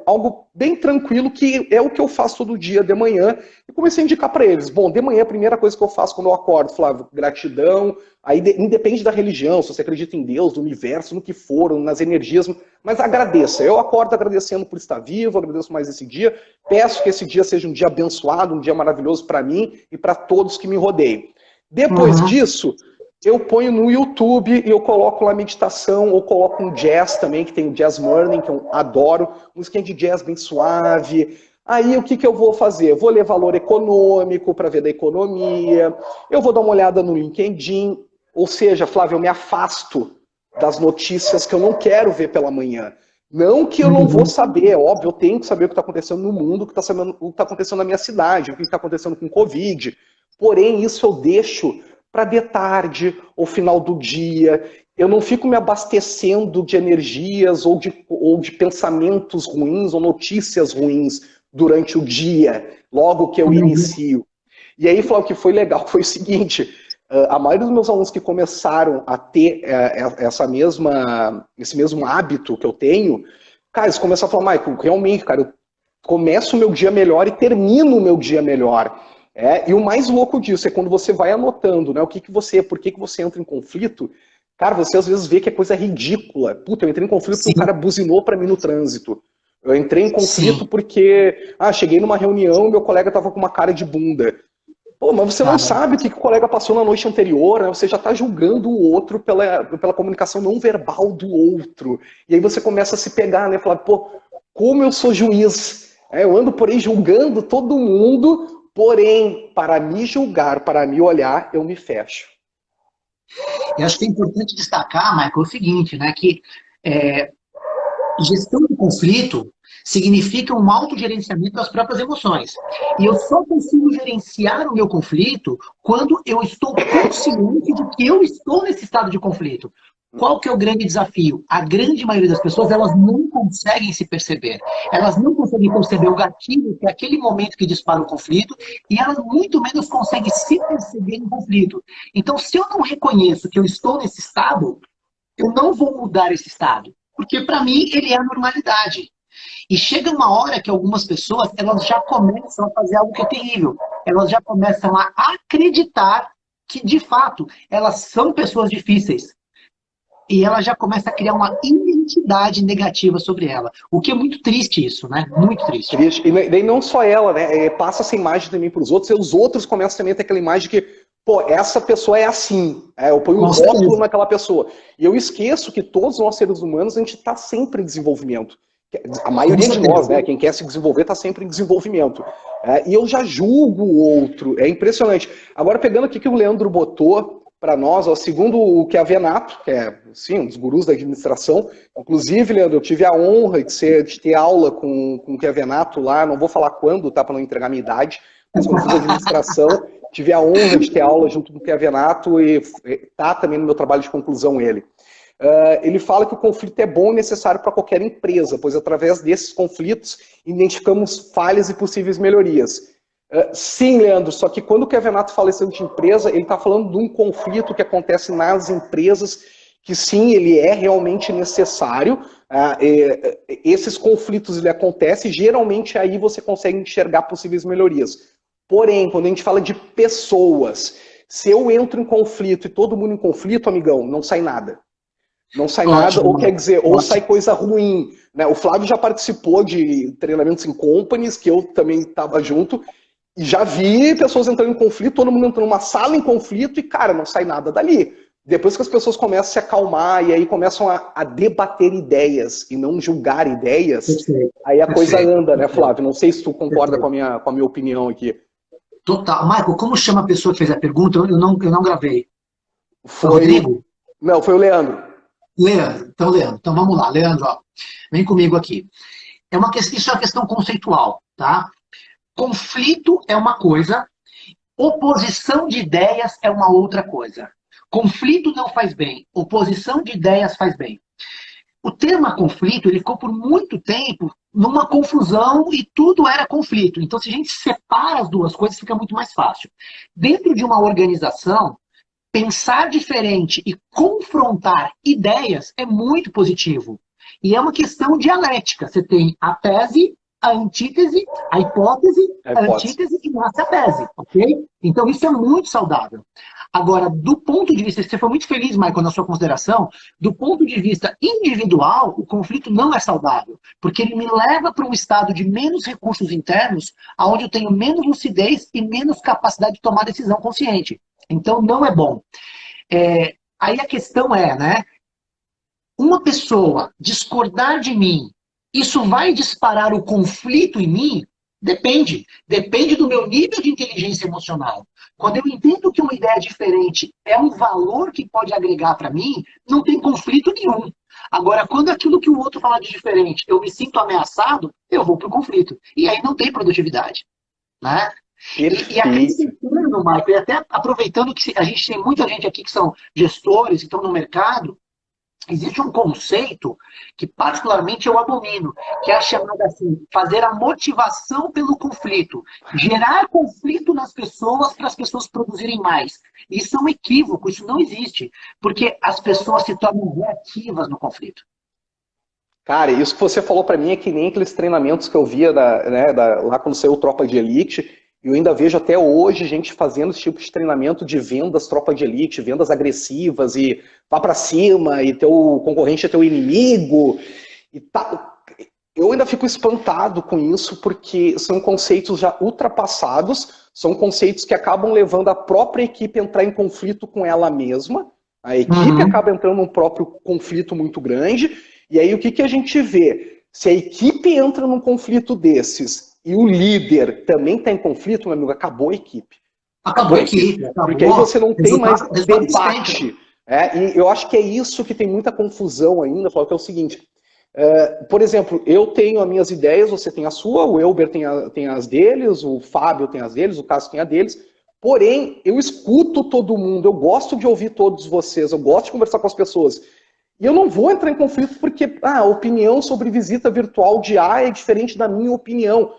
algo bem tranquilo, que é o que eu faço todo dia de manhã, e comecei a indicar para eles. Bom, de manhã a primeira coisa que eu faço quando eu acordo, Flávio, gratidão, aí independe da religião, se você acredita em Deus, no universo, no que for, nas energias, mas agradeça. Eu acordo agradecendo por estar vivo, agradeço mais esse dia, peço que esse dia seja um dia abençoado, um dia maravilhoso para mim e para todos que me rodeiam. Depois disso, eu ponho no YouTube e eu coloco lá meditação, ou coloco um jazz também, que tem o Jazz Morning, que eu adoro, musiquinha de jazz bem suave. Aí o que eu vou fazer? Eu vou ler valor econômico para ver da economia, eu vou dar uma olhada no LinkedIn, ou seja, Flávio, eu me afasto das notícias que eu não quero ver pela manhã. Não que eu não vou saber, é óbvio, eu tenho que saber o que está acontecendo no mundo, o que está acontecendo na minha cidade, o que está acontecendo com o Covid. Porém, isso eu deixo para de tarde ou final do dia. Eu não fico me abastecendo de energias ou de pensamentos ruins ou notícias ruins durante o dia, logo que eu inicio. E aí, Flávio, o que foi legal foi o seguinte, a maioria dos meus alunos que começaram a ter esse mesmo hábito que eu tenho, cara, eles começam a falar, Michael, realmente, cara, eu começo o meu dia melhor e termino o meu dia melhor. E o mais louco disso é quando você vai anotando, né, por que você entra em conflito, cara, você às vezes vê que é coisa ridícula. Puta, eu entrei em conflito porque o cara buzinou pra mim no trânsito. Eu entrei em conflito porque, cheguei numa reunião e meu colega tava com uma cara de bunda. Pô, mas você não sabe o que o colega passou na noite anterior, né? Você já tá julgando o outro pela comunicação não verbal do outro. E aí você começa a se pegar, né, falar, pô, como eu sou juiz, eu ando por aí julgando todo mundo. Porém, para me julgar, para me olhar, eu me fecho. Eu acho que é importante destacar, Michael, o seguinte, né, que gestão do conflito significa um autogerenciamento das próprias emoções. E eu só consigo gerenciar o meu conflito quando eu estou consciente de que eu estou nesse estado de conflito. Qual que é o grande desafio? A grande maioria das pessoas, elas não conseguem se perceber. Elas não conseguem perceber o gatilho, que é aquele momento que dispara o conflito, e elas muito menos conseguem se perceber em conflito. Então, se eu não reconheço que eu estou nesse estado, eu não vou mudar esse estado. Porque, para mim, ele é a normalidade. E chega uma hora que algumas pessoas, elas já começam a fazer algo que é terrível. Elas já começam a acreditar que, de fato, elas são pessoas difíceis. E ela já começa a criar uma identidade negativa sobre ela. O que é muito triste isso, né? Muito triste. Triste. E daí não só ela, né? Passa essa imagem também para os outros, e os outros começam também a ter aquela imagem de que, pô, essa pessoa é assim. Eu ponho um rótulo naquela pessoa. E eu esqueço que todos nós, seres humanos, a gente está sempre em desenvolvimento. A maioria de nós, né? Quem quer se desenvolver, está sempre em desenvolvimento. E eu já julgo o outro. É impressionante. Agora, pegando aqui que o Leandro botou para nós, ó, segundo o Chiavenato, que é, sim, um dos gurus da administração, inclusive, Leandro, eu tive a honra de ter aula com o Chiavenato lá, não vou falar quando, tá, para não entregar a minha idade, mas quando eu fiz administração, tive a honra de ter aula junto com o Chiavenato e tá também no meu trabalho de conclusão ele. Ele fala que o conflito é bom e necessário para qualquer empresa, pois através desses conflitos identificamos falhas e possíveis melhorias. Sim, Leandro, só que quando o Chiavenato fala isso de empresa, ele está falando de um conflito que acontece nas empresas, que sim, ele é realmente necessário. Esses conflitos ele acontecem e geralmente aí você consegue enxergar possíveis melhorias. Porém, quando a gente fala de pessoas, se eu entro em conflito e todo mundo em conflito, amigão, não sai nada. Não sai nada, ou quer dizer, ou sai coisa ruim. Né? O Flávio já participou de treinamentos em companies, que eu também estava junto, e já vi pessoas entrando em conflito, todo mundo entrando numa sala em conflito e, cara, não sai nada dali. Depois que as pessoas começam a se acalmar e aí começam a debater ideias e não julgar ideias, aí a coisa anda, né, Flávio? Não sei se tu concorda com a minha opinião aqui. Total. Michael, como chama a pessoa que fez a pergunta? Eu não gravei. Foi o Rodrigo? Não, foi o Leandro. Leandro. Então vamos lá, Leandro, ó. Vem comigo aqui. Isso é uma questão conceitual, tá? Conflito é uma coisa, oposição de ideias é uma outra coisa. Conflito não faz bem, oposição de ideias faz bem. O termo conflito, ele ficou por muito tempo numa confusão e tudo era conflito. Então, se a gente separa as duas coisas, fica muito mais fácil. Dentro de uma organização, pensar diferente e confrontar ideias é muito positivo. E é uma questão dialética. Você tem a tese, a antítese, a hipótese, a antítese e nasce a tese, ok? Então isso é muito saudável. Agora, do ponto de vista, você foi muito feliz, Michael, na sua consideração, do ponto de vista individual, o conflito não é saudável, porque ele me leva para um estado de menos recursos internos, onde eu tenho menos lucidez e menos capacidade de tomar decisão consciente. Então não é bom. Aí a questão é, né? Uma pessoa discordar de mim, isso vai disparar o conflito em mim? Depende. Depende do meu nível de inteligência emocional. Quando eu entendo que uma ideia diferente é um valor que pode agregar para mim, não tem conflito nenhum. Agora, quando aquilo que o outro fala de diferente, eu me sinto ameaçado, eu vou para o conflito. E aí não tem produtividade. Né? E acrescentando, Michael, e até aproveitando que a gente tem muita gente aqui que são gestores, que estão no mercado, existe um conceito que particularmente eu abomino, que é a chamada assim, fazer a motivação pelo conflito. Gerar conflito nas pessoas para as pessoas produzirem mais. Isso é um equívoco, isso não existe, porque as pessoas se tornam reativas no conflito. Cara, isso que você falou para mim é que nem aqueles treinamentos que eu via lá quando saiu Tropa de Elite. Eu ainda vejo até hoje gente fazendo esse tipo de treinamento de vendas, tropa de elite, vendas agressivas e vá para cima e teu concorrente é teu inimigo. Eu ainda fico espantado com isso porque são conceitos já ultrapassados, são conceitos que acabam levando a própria equipe a entrar em conflito com ela mesma. A equipe acaba entrando num próprio conflito muito grande. E aí o que a gente vê? Se a equipe entra num conflito desses e o líder também está em conflito, meu amigo, acabou a equipe. Acabou a equipe. Porque aí você não tem mais debate. E eu acho que é isso que tem muita confusão ainda, que é o seguinte, por exemplo, eu tenho as minhas ideias, você tem a sua, o Elber tem as deles, o Fábio tem as deles, o Cássio tem a deles, porém, eu escuto todo mundo, eu gosto de ouvir todos vocês, eu gosto de conversar com as pessoas. E eu não vou entrar em conflito porque a opinião sobre visita virtual de A é diferente da minha opinião.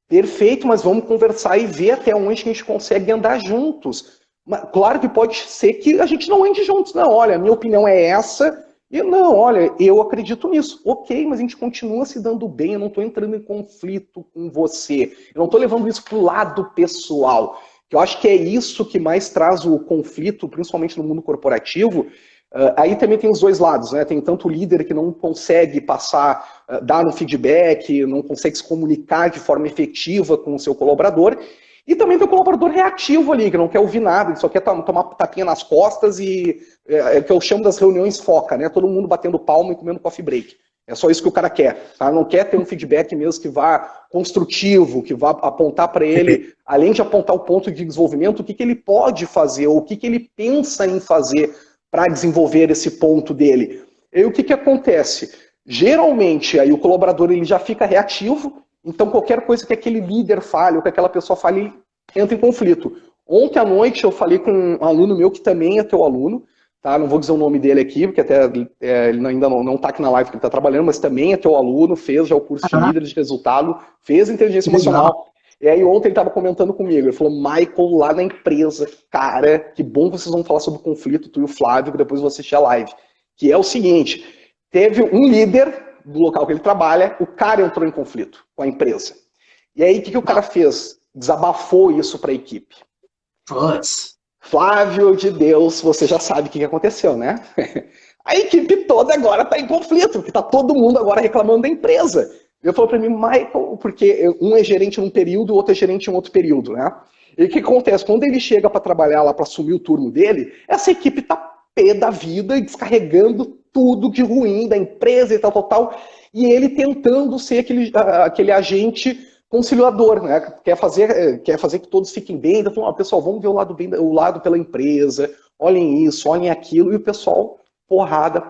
Perfeito, mas vamos conversar e ver até onde a gente consegue andar juntos. Mas, claro que pode ser que a gente não ande juntos. Não, olha, a minha opinião é essa. E não, olha, eu acredito nisso. Ok, mas a gente continua se dando bem. Eu não estou entrando em conflito com você. Eu não estou levando isso para o lado pessoal. Eu acho que é isso que mais traz o conflito, principalmente no mundo corporativo. Aí também tem os dois lados, né? Tem tanto o líder que não consegue passar, dar um feedback, não consegue se comunicar de forma efetiva com o seu colaborador, e também tem o colaborador reativo ali, que não quer ouvir nada, ele só quer tomar tapinha nas costas e é que eu chamo das reuniões foca, né? Todo mundo batendo palma e comendo coffee break. É só isso que o cara quer, tá? Não quer ter um feedback mesmo que vá construtivo, que vá apontar para ele, além de apontar o ponto de desenvolvimento, o que ele pode fazer, ou o que ele pensa em fazer para desenvolver esse ponto dele. E o que acontece? Geralmente, aí o colaborador ele já fica reativo, então qualquer coisa que aquele líder fale, ou que aquela pessoa fale, ele entra em conflito. Ontem à noite eu falei com um aluno meu que também é teu aluno, tá? Não vou dizer o nome dele aqui, porque até ele ainda não está aqui na live que ele está trabalhando, mas também é teu aluno, fez já o curso de líder de resultado, fez inteligência emocional. E aí ontem ele estava comentando comigo, ele falou, Michael, lá na empresa, cara, que bom que vocês vão falar sobre o conflito, tu e o Flávio, que depois eu vou assistir a live. Que é o seguinte, teve um líder do local que ele trabalha, o cara entrou em conflito com a empresa. E aí o que o cara fez? Desabafou isso para a equipe. Flávio de Deus, você já sabe o que aconteceu, né? A equipe toda agora está em conflito, porque está todo mundo agora reclamando da empresa. Ele falou para mim, Michael, porque um é gerente num período, o outro é gerente em outro período, né? E o que acontece? Quando ele chega para trabalhar lá, para assumir o turno dele, essa equipe tá pé da vida e descarregando tudo de ruim da empresa e tal. E ele tentando ser aquele agente conciliador, né? Quer fazer que todos fiquem bem. Então, falou, pessoal, vamos ver o lado pela empresa, olhem isso, olhem aquilo. E o pessoal, porrada.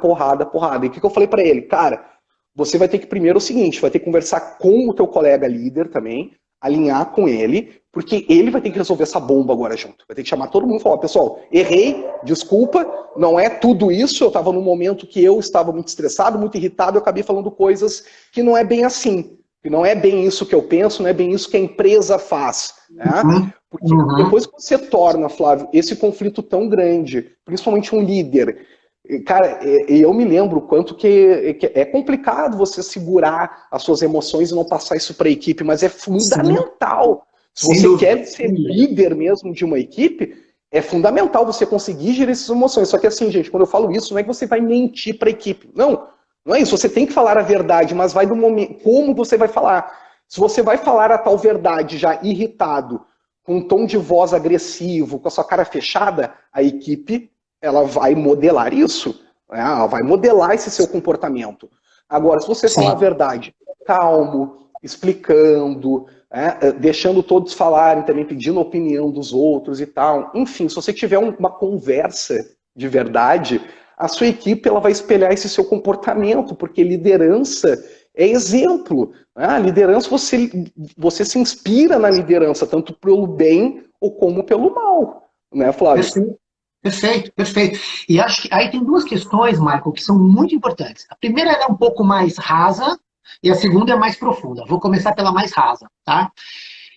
E o que eu falei para ele? Cara, você vai ter que primeiro o seguinte, vai ter que conversar com o teu colega líder também, alinhar com ele, porque ele vai ter que resolver essa bomba agora junto. Vai ter que chamar todo mundo e falar, pessoal, errei, desculpa, não é tudo isso, eu estava num momento que eu estava muito estressado, muito irritado, eu acabei falando coisas que não é bem assim, que não é bem isso que eu penso, não é bem isso que a empresa faz. Né? Porque depois que você torna, Flávio, esse conflito tão grande, principalmente um líder, cara, eu me lembro o quanto que é complicado você segurar as suas emoções e não passar isso para a equipe, mas é fundamental. Se você quer ser líder mesmo de uma equipe, é fundamental você conseguir gerir essas emoções. Só que assim, gente, quando eu falo isso, não é que você vai mentir para a equipe. Não é isso. Você tem que falar a verdade, mas vai do momento. Como você vai falar? Se você vai falar a tal verdade já irritado, com um tom de voz agressivo, com a sua cara fechada, a equipe ela vai modelar isso, né? Ela vai modelar esse seu comportamento. Agora, se você falar a verdade, calmo, explicando, deixando todos falarem também, pedindo a opinião dos outros e tal, enfim, se você tiver uma conversa de verdade, a sua equipe ela vai espelhar esse seu comportamento, porque liderança é exemplo. Né? A liderança, você se inspira na liderança, tanto pelo bem ou como pelo mal. Né, Flávio? Perfeito. E acho que aí tem duas questões, Michael, que são muito importantes. A primeira é um pouco mais rasa e a segunda é mais profunda. Vou começar pela mais rasa, tá?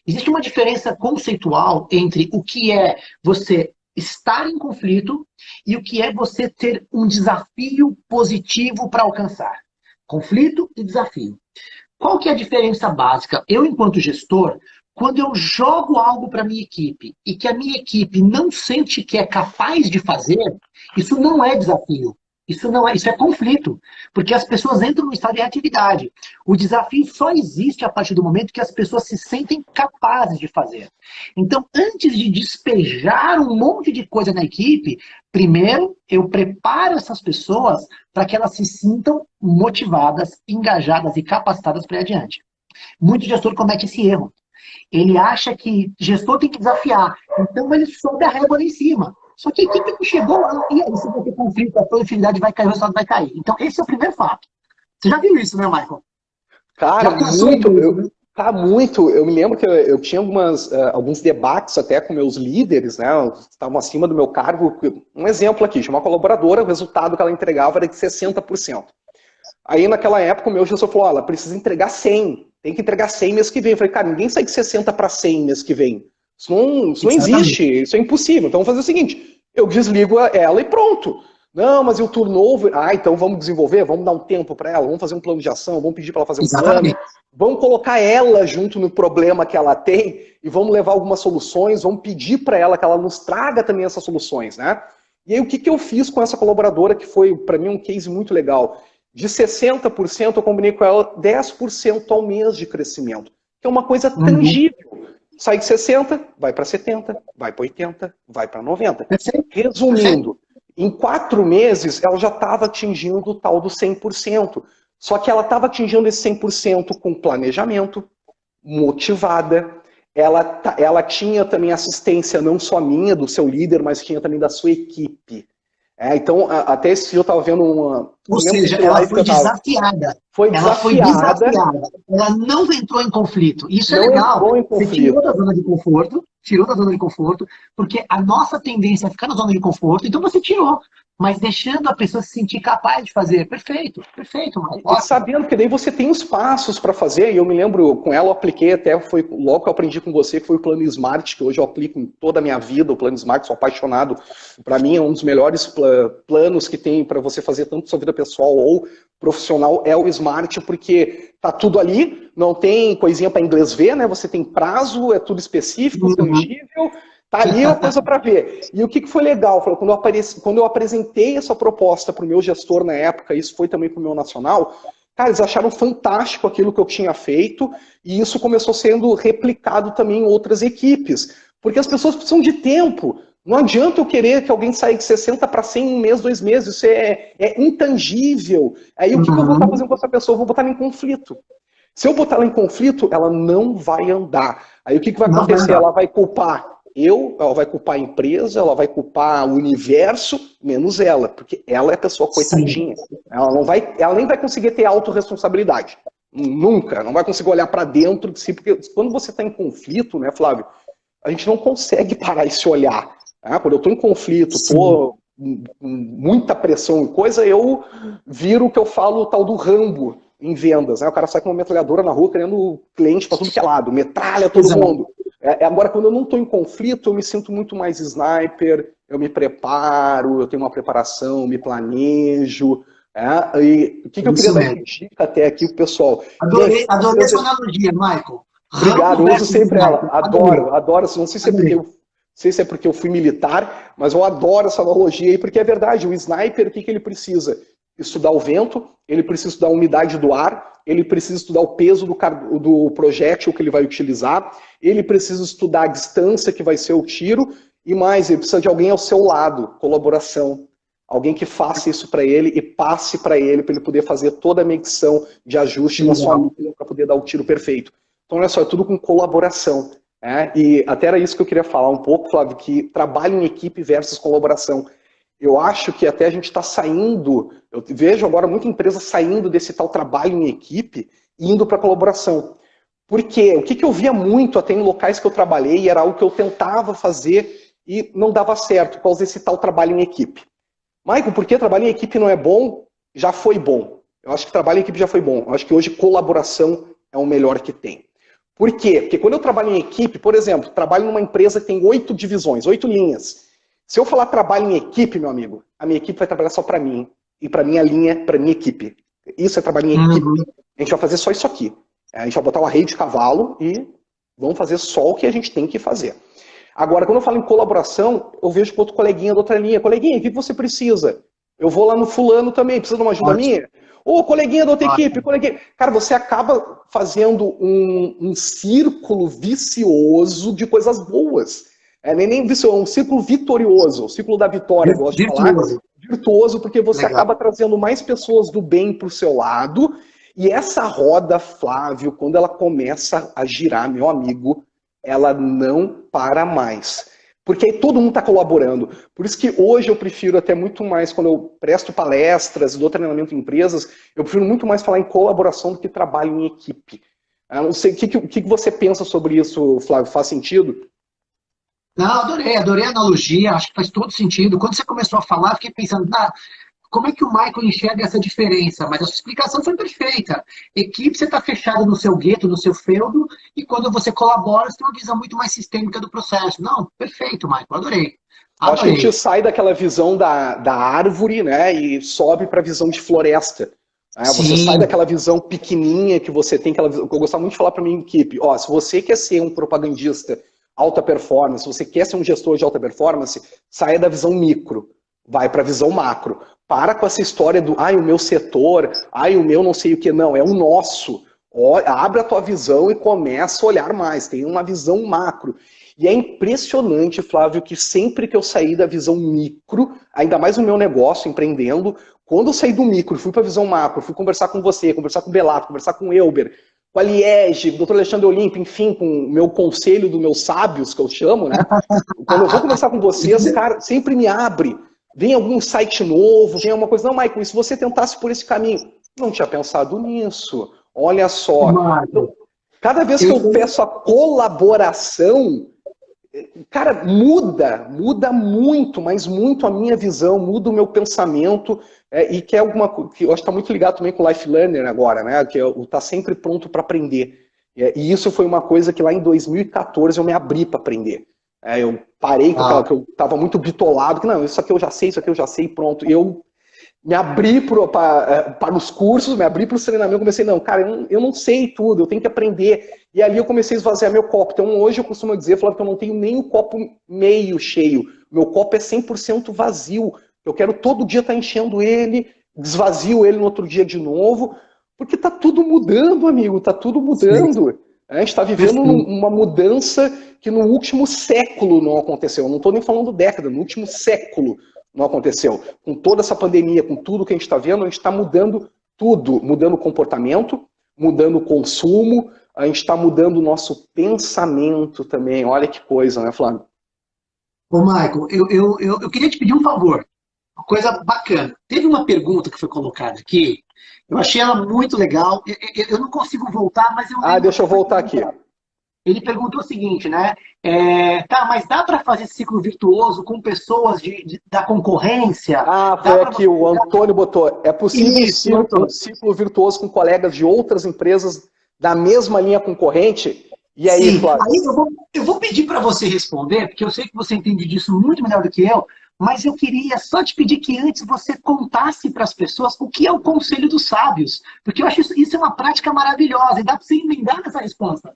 Existe uma diferença conceitual entre o que é você estar em conflito e o que é você ter um desafio positivo para alcançar. Conflito e desafio. Qual que é a diferença básica? Eu, enquanto gestor, quando eu jogo algo para a minha equipe e que a minha equipe não sente que é capaz de fazer, isso não é desafio. Isso é conflito. Porque as pessoas entram no estado de atividade. O desafio só existe a partir do momento que as pessoas se sentem capazes de fazer. Então, antes de despejar um monte de coisa na equipe, primeiro eu preparo essas pessoas para que elas se sintam motivadas, engajadas e capacitadas para ir adiante. Muito gestor comete esse erro. Ele acha que gestor tem que desafiar. Então ele sobe a régua lá em cima. Só que a equipe que chegou lá, e aí se vai ter conflito, a produtividade vai cair, o resultado vai cair. Então esse é o primeiro fato. Você já viu isso, né, Michael? Cara, muito. Tá muito. Eu me lembro que eu tinha alguns debates até com meus líderes, né? Estavam acima do meu cargo. Um exemplo aqui, tinha uma colaboradora, o resultado que ela entregava era de 60%. Aí naquela época o meu gestor falou, ela precisa entregar 100, tem que entregar 100 mês que vem. Eu falei, cara, ninguém sai de 60 para 100 mês que vem. Isso não existe, isso é impossível. Então vamos fazer o seguinte, eu desligo ela e pronto. Não, mas e o turnover? Ah, então vamos desenvolver, vamos dar um tempo para ela, vamos fazer um plano de ação, vamos pedir para ela fazer um plano, vamos colocar ela junto no problema que ela tem e vamos levar algumas soluções, vamos pedir para ela que ela nos traga também essas soluções, né? E aí o que eu fiz com essa colaboradora, que foi para mim um case muito legal? De 60% eu combinei com ela 10% ao mês de crescimento, que é uma coisa tangível. Sai de 60, vai para 70, vai para 80, vai para 90. Resumindo, em 4 meses ela já estava atingindo o tal do 100%. Só que ela estava atingindo esse 100% com planejamento, motivada. Ela tinha também assistência não só minha, do seu líder, mas tinha também da sua equipe. Então, até esse dia eu estava vendo uma... Ou seja, ela foi desafiada. Ela foi desafiada. Ela não entrou em conflito. Isso é não legal. Entrou em conflito. Você tirou da zona de conforto, porque a nossa tendência é ficar na zona de conforto, então você tirou. Mas deixando a pessoa se sentir capaz de fazer. Perfeito, mano. E sabendo que daí você tem os passos para fazer, e eu me lembro, com ela eu apliquei até, foi logo que eu aprendi com você, que foi o Plano Smart, que hoje eu aplico em toda a minha vida, o Plano Smart, sou apaixonado. Para mim é um dos melhores planos que tem para você fazer tanto sua vida pessoal ou profissional, é o Smart, porque tá tudo ali, não tem coisinha para inglês ver, né? Você tem prazo, é tudo específico, tangível. Tá ali uma coisa para ver. E o que foi legal? Quando eu apresentei essa proposta para o meu gestor na época, isso foi também para o meu nacional, cara, eles acharam fantástico aquilo que eu tinha feito e isso começou sendo replicado também em outras equipes. Porque as pessoas precisam de tempo. Não adianta eu querer que alguém saia de 60 para 100 em um mês, 2 meses. Isso é intangível. Aí o que eu vou estar fazendo com essa pessoa? Eu vou botar ela em conflito. Se eu botar ela em conflito, ela não vai andar. Aí o que vai acontecer? Ela vai culpar ela vai culpar a empresa, ela vai culpar o universo, menos ela, porque ela é a pessoa coitadinha. Ela nem vai conseguir ter autorresponsabilidade. Nunca, não vai conseguir olhar para dentro de si, porque quando você está em conflito, né, Flávio, a gente não consegue parar e se olhar. Quando eu estou em conflito, estou com muita pressão e coisa, eu viro o que eu falo, o tal do Rambo em vendas. O cara sai com uma metralhadora na rua querendo cliente para tudo que é lado, metralha todo mundo. Agora, quando eu não estou em conflito, eu me sinto muito mais sniper, eu me preparo, eu tenho uma preparação, me planejo. E o que eu queria dar de dica até aqui pro pessoal? Adorei essa analogia, Michael. Obrigado, eu uso sempre ela. Adoro. Não sei se é porque eu fui militar, mas eu adoro essa analogia aí, porque é verdade, o sniper, o que ele precisa? Estudar o vento, ele precisa estudar a umidade do ar, ele precisa estudar o peso do projétil que ele vai utilizar, ele precisa estudar a distância que vai ser o tiro, e mais, ele precisa de alguém ao seu lado, colaboração. Alguém que faça isso para ele e passe para ele poder fazer toda a medição de ajuste na sua mira para poder dar o tiro perfeito. Então, olha só, é tudo com colaboração. E até era isso que eu queria falar um pouco, Flávio, que trabalho em equipe versus colaboração. Eu acho que até a gente está saindo, eu vejo agora muita empresa saindo desse tal trabalho em equipe e indo para a colaboração. Por quê? O que eu via muito até em locais que eu trabalhei, e era algo que eu tentava fazer e não dava certo, por causa desse tal trabalho em equipe. Michael, por que trabalho em equipe não é bom? Já foi bom. Eu acho que trabalho em equipe já foi bom. Eu acho que hoje colaboração é o melhor que tem. Por quê? Porque quando eu trabalho em equipe, por exemplo, trabalho numa empresa que tem 8 divisões, 8 linhas. Se eu falar trabalho em equipe, meu amigo, a minha equipe vai trabalhar só para mim. E para minha linha, para minha equipe. Isso é trabalho em equipe. A gente vai fazer só isso aqui. A gente vai botar uma rede de cavalo e vamos fazer só o que a gente tem que fazer. Agora, quando eu falo em colaboração, eu vejo com outro coleguinha da outra linha. Coleguinha, o que você precisa? Eu vou lá no fulano também, precisa de uma ajuda minha? Ô, coleguinha da outra equipe, coleguinha. Cara, você acaba fazendo um círculo vicioso de coisas boas. Nem vicioso, é um círculo vitorioso, o círculo da vitória, eu gosto de falar. Virtuoso, porque você acaba trazendo mais pessoas do bem para o seu lado. E essa roda, Flávio, quando ela começa a girar, meu amigo, ela não para mais. Porque aí todo mundo está colaborando. Por isso que hoje eu prefiro até muito mais, quando eu presto palestras e dou treinamento em empresas, eu prefiro muito mais falar em colaboração do que trabalho em equipe. Eu não sei, o que você pensa sobre isso, Flávio? Faz sentido? Não, adorei a analogia, acho que faz todo sentido. Quando você começou a falar, fiquei pensando, como é que o Michael enxerga essa diferença? Mas a sua explicação foi perfeita. Equipe, você está fechado no seu gueto, no seu feudo, e quando você colabora, você tem uma visão muito mais sistêmica do processo. Não, perfeito, Michael, adorei. Eu acho que a gente Adorei. sai daquela visão da árvore, né, e sobe para a visão de floresta. Você sai Sim, daquela visão pequenininha que você tem, aquela visão, que eu gostava muito de falar para minha equipe, ó, se você quer ser um propagandista alta performance, se você quer ser um gestor de alta performance, saia da visão micro, vai para a visão macro. Para com essa história do, o meu setor, o meu não sei o que, não, é o nosso. Abre a tua visão e começa a olhar mais, tem uma visão macro. E é impressionante, Flávio, que sempre que eu saí da visão micro, ainda mais no meu negócio, empreendendo, quando eu saí do micro, fui para a visão macro, fui conversar com você, conversar com o Belato, conversar com o Elber, com a Liege, Dr. Alexandre Olimpo, enfim, com o meu conselho dos meus sábios, que eu chamo, né? Quando eu vou conversar com vocês, cara, sempre me abre. Vem algum site novo, vem alguma coisa. Não, Michael, e se você tentasse por esse caminho? Não tinha pensado nisso. Olha só. Então, Michael. cada vez que eu peço a colaboração, cara, muda muito, mas muito a minha visão, muda o meu pensamento, e que é alguma coisa que eu acho que está muito ligado também com o Life Learner agora, né? Que é o tá sempre pronto para aprender. E isso foi uma coisa que lá em 2014 eu me abri para aprender. Eu parei com aquela que eu estava muito bitolado, que não, isso aqui eu já sei, pronto. E eu me abri para os cursos, me abri para o treinamento, comecei, não, cara, eu não sei tudo, eu tenho que aprender. E ali eu comecei a esvaziar meu copo. Então hoje eu costumo dizer, Flávio, que eu não tenho nem o copo meio cheio. Meu copo é 100% vazio. Eu quero todo dia estar enchendo ele, desvazio ele no outro dia de novo, porque tá tudo mudando, amigo, tá tudo mudando. A gente está vivendo uma mudança que no último século não aconteceu. Eu não estou nem falando década, no último século não aconteceu. Com toda essa pandemia, com tudo que a gente está vendo, a gente está mudando tudo. Mudando o comportamento, mudando o consumo, a gente está mudando o nosso pensamento também. Olha que coisa, né, Flávio? Ô, Michael, eu queria te pedir um favor, uma coisa bacana. Teve uma pergunta que foi colocada aqui, eu achei ela muito legal. Eu não consigo voltar, mas eu lembro. Deixa eu voltar aqui. Ele perguntou o seguinte, né? Mas dá para fazer ciclo virtuoso com pessoas da concorrência? Foi aqui, o Antônio botou. É possível um ciclo virtuoso com colegas de outras empresas da mesma linha concorrente? E aí, Sim. Flávio? Aí eu vou pedir para você responder, porque eu sei que você entende disso muito melhor do que eu, mas eu queria só te pedir que antes você contasse para as pessoas o que é o Conselho dos Sábios, porque eu acho isso é uma prática maravilhosa e dá para você emendar nessa resposta.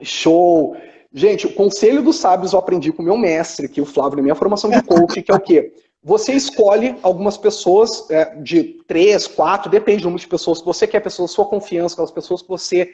Show! Gente, o Conselho dos Sábios eu aprendi com o meu mestre, aqui, o Flávio, na minha formação de coach, que é o quê? Você escolhe algumas pessoas, de 3, 4, depende do número de pessoas que você quer, pessoas da sua confiança, aquelas pessoas que você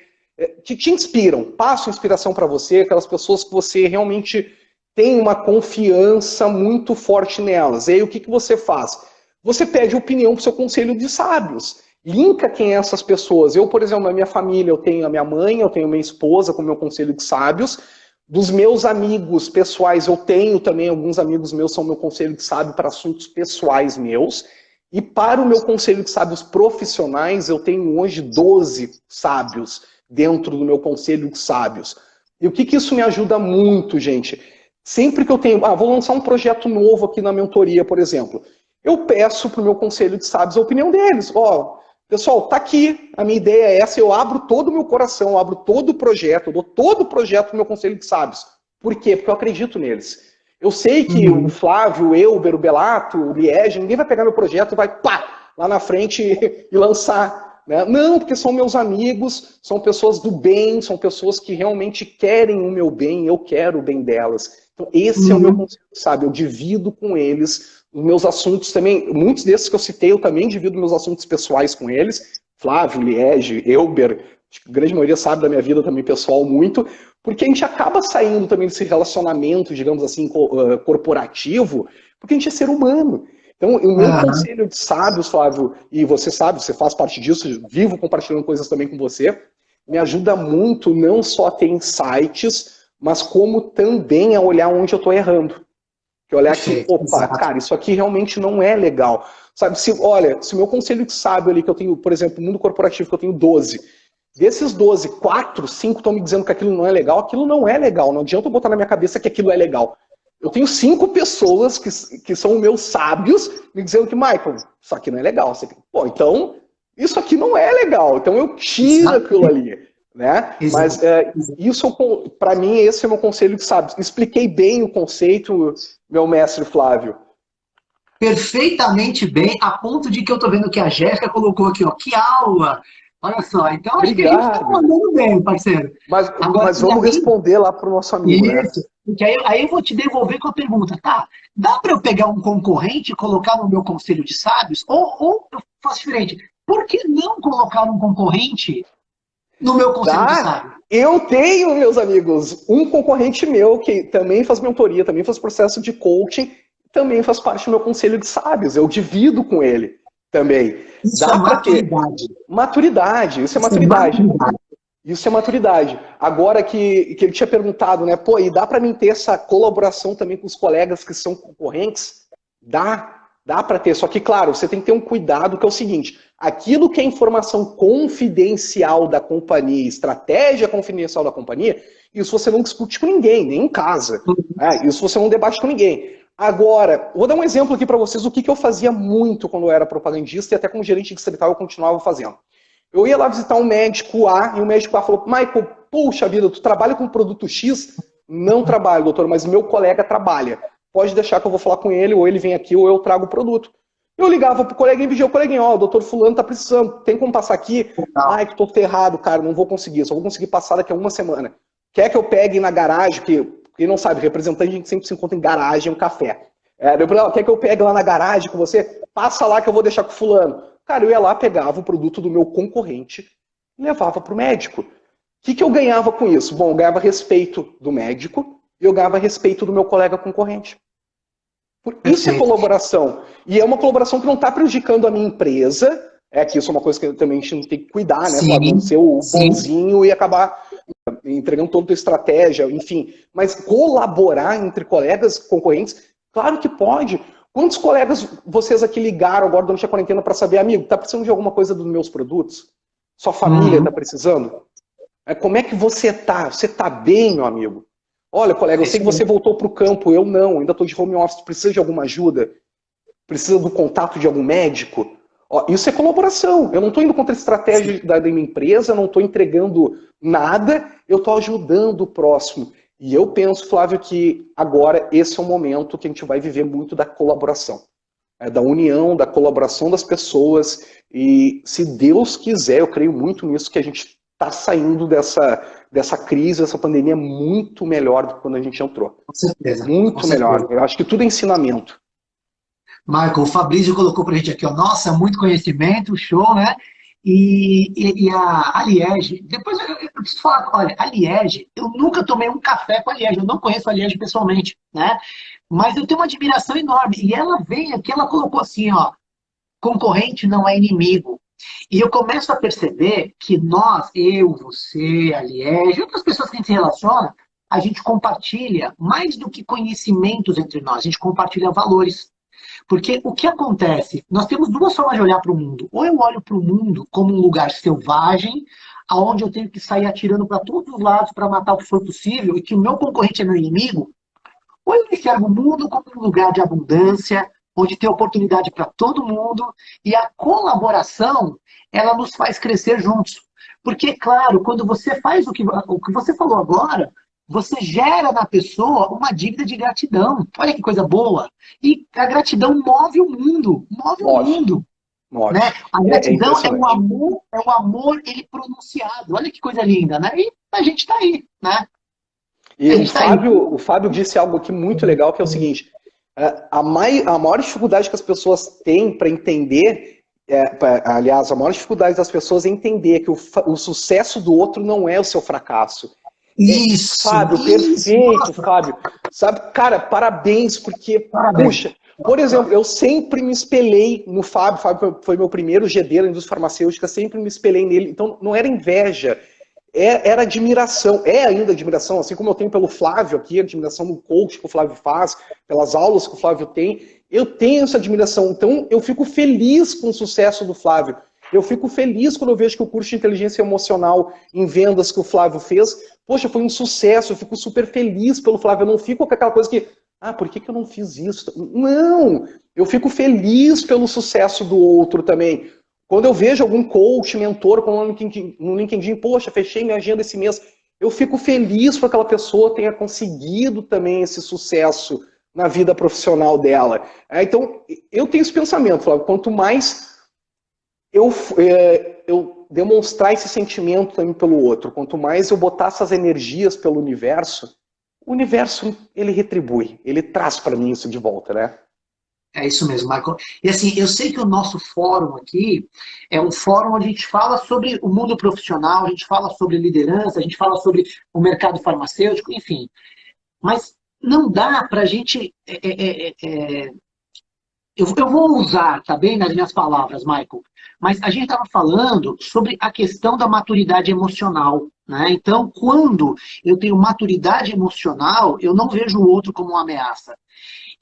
que te inspiram, passam inspiração para você, aquelas pessoas que você realmente tem uma confiança muito forte nelas. E aí o que você faz? Você pede opinião para o seu conselho de sábios. Linka quem é essas pessoas. Eu, por exemplo, na minha família, eu tenho a minha mãe, eu tenho a minha esposa como meu conselho de sábios. Dos meus amigos pessoais, eu tenho também alguns amigos meus são meu conselho de sábio para assuntos pessoais meus. E para o meu conselho de sábios profissionais, eu tenho hoje 12 sábios dentro do meu conselho de sábios. E o que isso me ajuda muito, gente? Sempre que eu tenho, vou lançar um projeto novo aqui na mentoria, por exemplo, eu peço para o meu conselho de sábios a opinião deles. Pessoal, tá aqui, a minha ideia é essa, eu abro todo o meu coração, eu abro todo o projeto, eu dou todo o projeto pro meu conselho de sábios. Por quê? Porque eu acredito neles. Eu sei que o Flávio, o Elber, o Belato, o Liege, ninguém vai pegar meu projeto e vai, lá na frente e lançar. Né? Não, porque são meus amigos, são pessoas do bem, são pessoas que realmente querem o meu bem, eu quero o bem delas. Então, esse é o meu conselho, sabe? Eu divido com eles os meus assuntos também. Muitos desses que eu citei, eu também divido meus assuntos pessoais com eles. Flávio, Liege, Elber, acho que a grande maioria sabe da minha vida também pessoal muito, porque a gente acaba saindo também desse relacionamento, digamos assim, corporativo, porque a gente é ser humano. Então, o meu conselho de sábios, Flávio, e você sabe, você faz parte disso, vivo compartilhando coisas também com você, me ajuda muito não só a ter insights, mas como também a olhar onde eu estou errando. Que olhar que, cara, isso aqui realmente não é legal. Sabe, se o meu conselho de sábio ali, que eu tenho, por exemplo, no mundo corporativo, que eu tenho 12, Desses 12, 4, 5 estão me dizendo que aquilo não é legal, aquilo não é legal. Não adianta eu botar na minha cabeça que aquilo é legal. Eu tenho 5 pessoas que são meus sábios me dizendo que, Michael, isso aqui não é legal. Pô, então, isso aqui não é legal. Então eu tiro aquilo ali. Né? Mas isso, para mim, esse é o meu conselho de sábios. Expliquei bem o conceito, meu mestre Flávio. Perfeitamente bem, a ponto de que eu tô vendo que a Jéssica colocou aqui, ó, que aula! Olha só, então acho que a gente tá mandando bem, parceiro. Mas vamos responder lá pro nosso amigo, isso, né? Porque aí eu vou te devolver com a pergunta, tá? Dá para eu pegar um concorrente e colocar no meu conselho de sábios? Ou eu faço diferente? Por que não colocar um concorrente no meu conselho de sábios? Eu tenho, meus amigos, um concorrente meu que também faz mentoria, também faz processo de coaching, também faz parte do meu conselho de sábios. Eu divido com ele também. Isso é maturidade. Maturidade, isso é maturidade. Isso é maturidade. Agora que ele tinha perguntado, né? Pô, e dá para mim ter essa colaboração também com os colegas que são concorrentes? Dá para ter. Só que, claro, você tem que ter um cuidado que é o seguinte: aquilo que é informação confidencial da companhia, estratégia confidencial da companhia, isso você não discute com ninguém, nem em casa. Isso você não debate com ninguém. Agora, vou dar um exemplo aqui para vocês do que eu fazia muito quando eu era propagandista e até como gerente distrital eu continuava fazendo. Eu ia lá visitar um médico A e o médico A falou: Michael, puxa vida, tu trabalha com produto X? Não trabalho, doutor, mas meu colega trabalha. Pode deixar que eu vou falar com ele, ou ele vem aqui, ou eu trago o produto. Eu ligava pro coleguinha e pedia: o coleguinha, ó, o doutor fulano tá precisando, tem como passar aqui? Ai, que tô ferrado, cara, não vou conseguir, só vou conseguir passar daqui a uma semana. Quer que eu pegue na garagem, que quem não sabe, representante a gente sempre se encontra em garagem, um café. Eu falei: quer que eu pegue lá na garagem com você? Passa lá que eu vou deixar com fulano. Cara, eu ia lá, pegava o produto do meu concorrente e levava pro médico. O que eu ganhava com isso? Bom, eu ganhava respeito do médico e eu ganhava respeito do meu colega concorrente. Isso é colaboração. E é uma colaboração que não está prejudicando a minha empresa. Que isso é uma coisa que também a gente tem que cuidar, né? Para não ser o bonzinho e acabar entregando toda a tua estratégia, enfim. Mas colaborar entre colegas concorrentes, claro que pode. Quantos colegas vocês aqui ligaram agora durante a quarentena para saber, amigo, tá precisando de alguma coisa dos meus produtos? Sua família está precisando? Como é que você tá? Você tá bem, meu amigo? Olha, colega, eu sei que você voltou para o campo, eu não, ainda estou de home office, precisa de alguma ajuda? Precisa do contato de algum médico? Isso é colaboração. Eu não estou indo contra a estratégia da minha empresa, não estou entregando nada, eu estou ajudando o próximo. E eu penso, Flávio, que agora esse é o momento que a gente vai viver muito da colaboração. Da união, da colaboração das pessoas. E se Deus quiser, eu creio muito nisso, que a gente está saindo dessa crise, dessa pandemia muito melhor do que quando a gente entrou. Com certeza. Muito melhor. Eu acho que tudo é ensinamento. Michael, o Fabrício colocou pra gente aqui, ó, nossa, muito conhecimento, show, né? E a Liege, depois eu preciso falar, olha, a Liege, eu nunca tomei um café com a Liege, eu não conheço a Liege pessoalmente, né? Mas eu tenho uma admiração enorme. E ela veio aqui, ela colocou assim, ó, concorrente não é inimigo. E eu começo a perceber que nós, eu, você, a Liege, outras pessoas que a gente se relaciona, a gente compartilha mais do que conhecimentos entre nós, a gente compartilha valores. Porque o que acontece? Nós temos duas formas de olhar para o mundo. Ou eu olho para o mundo como um lugar selvagem, onde eu tenho que sair atirando para todos os lados para matar o que for possível, e que o meu concorrente é meu inimigo. Ou eu enxergo o mundo como um lugar de abundância, onde tem oportunidade para todo mundo, e a colaboração, ela nos faz crescer juntos. Porque, claro, quando você faz o que você falou agora, você gera na pessoa uma dívida de gratidão. Olha que coisa boa. E a gratidão move o mundo. Move o mundo. Né? A gratidão é o amor ele pronunciado. Olha que coisa linda, né? E a gente está aí, né? E o Fábio disse algo aqui muito legal, que é o seguinte: a maior dificuldade que as pessoas têm para entender, aliás, a maior dificuldade das pessoas é entender que o sucesso do outro não é o seu fracasso. Isso, Fábio, perfeito, Fábio. Sabe, cara, parabéns, porque, puxa, por exemplo, eu sempre me espelhei no Fábio. Fábio foi meu primeiro GD na indústria farmacêutica, sempre me espelhei nele. Então, não era inveja, era admiração. É ainda admiração, assim como eu tenho pelo Flávio aqui, admiração no coach que o Flávio faz, pelas aulas que o Flávio tem. Eu tenho essa admiração, então eu fico feliz com o sucesso do Flávio. Eu fico feliz quando eu vejo que o curso de inteligência emocional em vendas que o Flávio fez, poxa, foi um sucesso, eu fico super feliz pelo Flávio, eu não fico com aquela coisa que, por que eu não fiz isso? Não, eu fico feliz pelo sucesso do outro também. Quando eu vejo algum coach, mentor, como no LinkedIn, poxa, fechei minha agenda esse mês, eu fico feliz por aquela pessoa tenha conseguido também esse sucesso na vida profissional dela. Então, eu tenho esse pensamento, Flávio, quanto mais eu demonstrar esse sentimento também pelo outro, quanto mais eu botar essas energias pelo universo, o universo, ele retribui, ele traz para mim isso de volta, né? É isso mesmo, Michael. E assim, eu sei que o nosso fórum aqui é um fórum onde a gente fala sobre o mundo profissional, a gente fala sobre liderança, a gente fala sobre o mercado farmacêutico, enfim. Mas não dá para a gente... Eu vou usar, tá bem, nas minhas palavras, Michael, mas a gente estava falando sobre a questão da maturidade emocional, né? Então, quando eu tenho maturidade emocional, eu não vejo o outro como uma ameaça.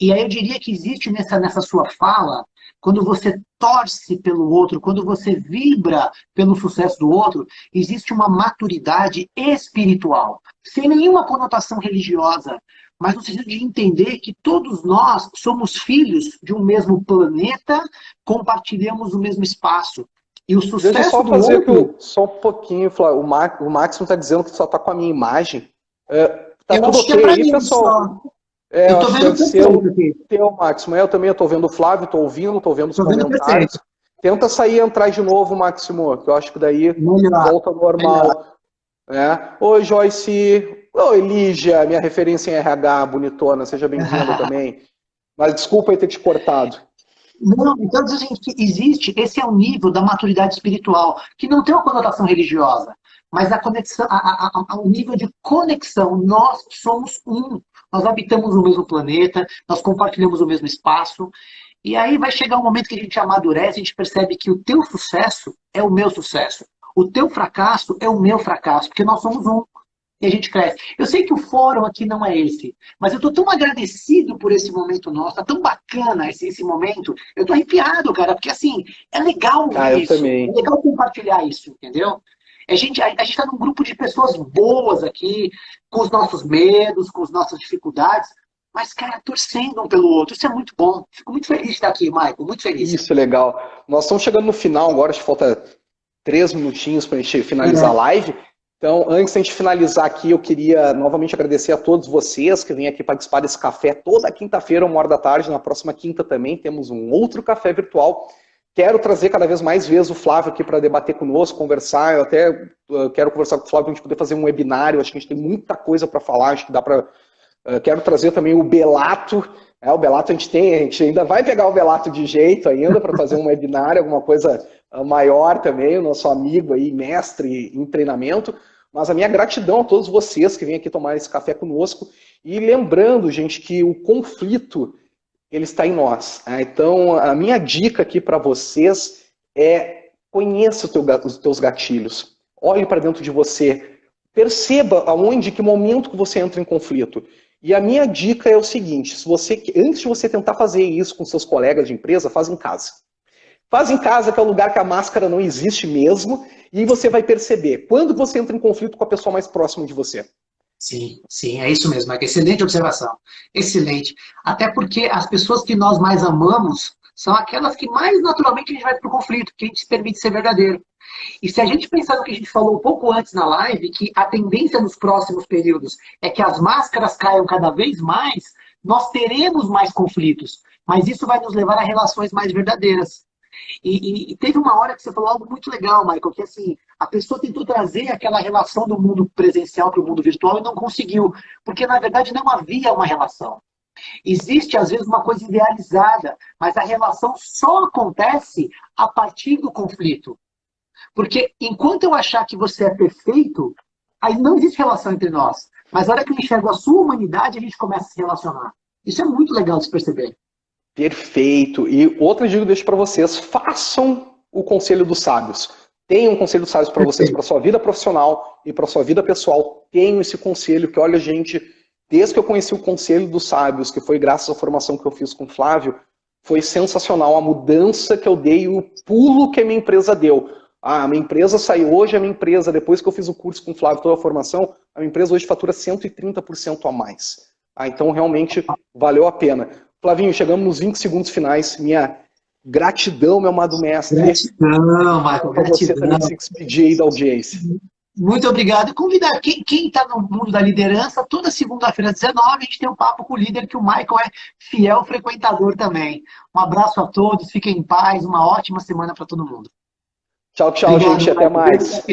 E aí eu diria que existe nessa sua fala, quando você torce pelo outro, quando você vibra pelo sucesso do outro, existe uma maturidade espiritual, sem nenhuma conotação religiosa, mas no sentido de entender que todos nós somos filhos de um mesmo planeta, compartilhamos o mesmo espaço. E o sucesso Deixa eu só do fazer outro... só um pouquinho, Flávio. O Máximo está dizendo que só está com a minha imagem. Tá Eu tudo acho que é ok para aí, mim pessoal? só. Eu Eu tô acho que vendo deve ser perfeito o aqui. teu, Máximo. Eu também estou vendo o Flávio, estou ouvindo, estou vendo os Tô vendo comentários. perfeito. Tenta sair e entrar de novo, Máximo, que eu acho que daí Melhor. volta ao normal. Né? Oi, Joyce. Oi, Lígia, minha referência em RH, bonitona, seja bem-vinda também. Mas desculpa aí ter te cortado. Não, então assim, que existe, esse é o nível da maturidade espiritual, que não tem uma conotação religiosa, mas a conexão, o nível de conexão, nós somos um, nós habitamos o mesmo planeta, nós compartilhamos o mesmo espaço, e aí vai chegar um momento que a gente amadurece, a gente percebe que o teu sucesso é o meu sucesso, o teu fracasso é o meu fracasso, porque nós somos um. E a gente cresce. Eu sei que o fórum aqui não é esse, mas eu estou tão agradecido por esse momento nosso, tá tão bacana esse momento. Eu estou arrepiado, cara, porque assim, é legal ver Eu isso, também. é legal compartilhar isso, entendeu? A gente está num grupo de pessoas boas aqui, com os nossos medos, com as nossas dificuldades, mas, cara, torcendo um pelo outro. Isso é muito bom. Fico muito feliz de estar aqui, Michael, muito feliz. Isso é legal. Nós estamos chegando no final agora, acho que falta 3 minutinhos para a gente finalizar a live. Então, antes de a gente finalizar aqui, eu queria novamente agradecer a todos vocês que vêm aqui participar desse café toda quinta-feira, 13h. Na próxima quinta também temos um outro café virtual. Quero trazer cada vez mais vezes o Flávio aqui para debater conosco, conversar. Eu até quero conversar com o Flávio para a gente poder fazer um webinário. Acho que a gente tem muita coisa para falar. Acho que dá para... Quero trazer também o Belato. O Belato a gente ainda vai pegar o Belato de jeito ainda para fazer um webinário, alguma coisa maior também, o nosso amigo aí, mestre em treinamento. Mas a minha gratidão a todos vocês que vêm aqui tomar esse café conosco. E lembrando, gente, que o conflito, ele está em nós. Então, a minha dica aqui para vocês é conheça os teus gatilhos. Olhe para dentro de você. Perceba aonde, que momento que você entra em conflito. E a minha dica é o seguinte, antes de você tentar fazer isso com seus colegas de empresa, faz em casa. Faz em casa, que é o lugar que a máscara não existe mesmo, e aí você vai perceber quando você entra em conflito com a pessoa mais próxima de você. Sim, é isso mesmo. Excelente observação. Excelente. Até porque as pessoas que nós mais amamos são aquelas que mais naturalmente a gente vai para o conflito, que a gente se permite ser verdadeiro. E se a gente pensar no que a gente falou um pouco antes na live, que a tendência nos próximos períodos é que as máscaras caiam cada vez mais, nós teremos mais conflitos. Mas isso vai nos levar a relações mais verdadeiras. E teve uma hora que você falou algo muito legal, Michael, que assim, a pessoa tentou trazer aquela relação do mundo presencial para o mundo virtual e não conseguiu, porque na verdade não havia uma relação. Existe às vezes uma coisa idealizada, mas a relação só acontece a partir do conflito. Porque enquanto eu achar que você é perfeito, aí não existe relação entre nós. Mas na hora que eu enxergo a sua humanidade, a gente começa a se relacionar. Isso é muito legal de se perceber. Perfeito. E outra dica que eu deixo para vocês, façam o conselho dos sábios. Tenham um conselho dos sábios para vocês, para sua vida profissional e para sua vida pessoal. Tenham esse conselho que, olha, gente, desde que eu conheci o conselho dos sábios, que foi graças à formação que eu fiz com o Flávio, foi sensacional a mudança que eu dei, o pulo que a minha empresa deu. A minha empresa saiu hoje, a minha empresa, depois que eu fiz o curso com o Flávio, toda a formação, a minha empresa hoje fatura 130% a mais. Então, realmente, valeu a pena. Flavinho, chegamos nos 20 segundos finais. Minha gratidão, meu amado mestre. Gratidão, Michael, para você também se despedir aí da audiência. Muito obrigado. E convidar quem está no mundo da liderança, toda segunda-feira às 19 a gente tem um papo com o líder, que o Michael é fiel frequentador também. Um abraço a todos, fiquem em paz, uma ótima semana para todo mundo. Tchau, tchau, obrigado, gente. Até mais.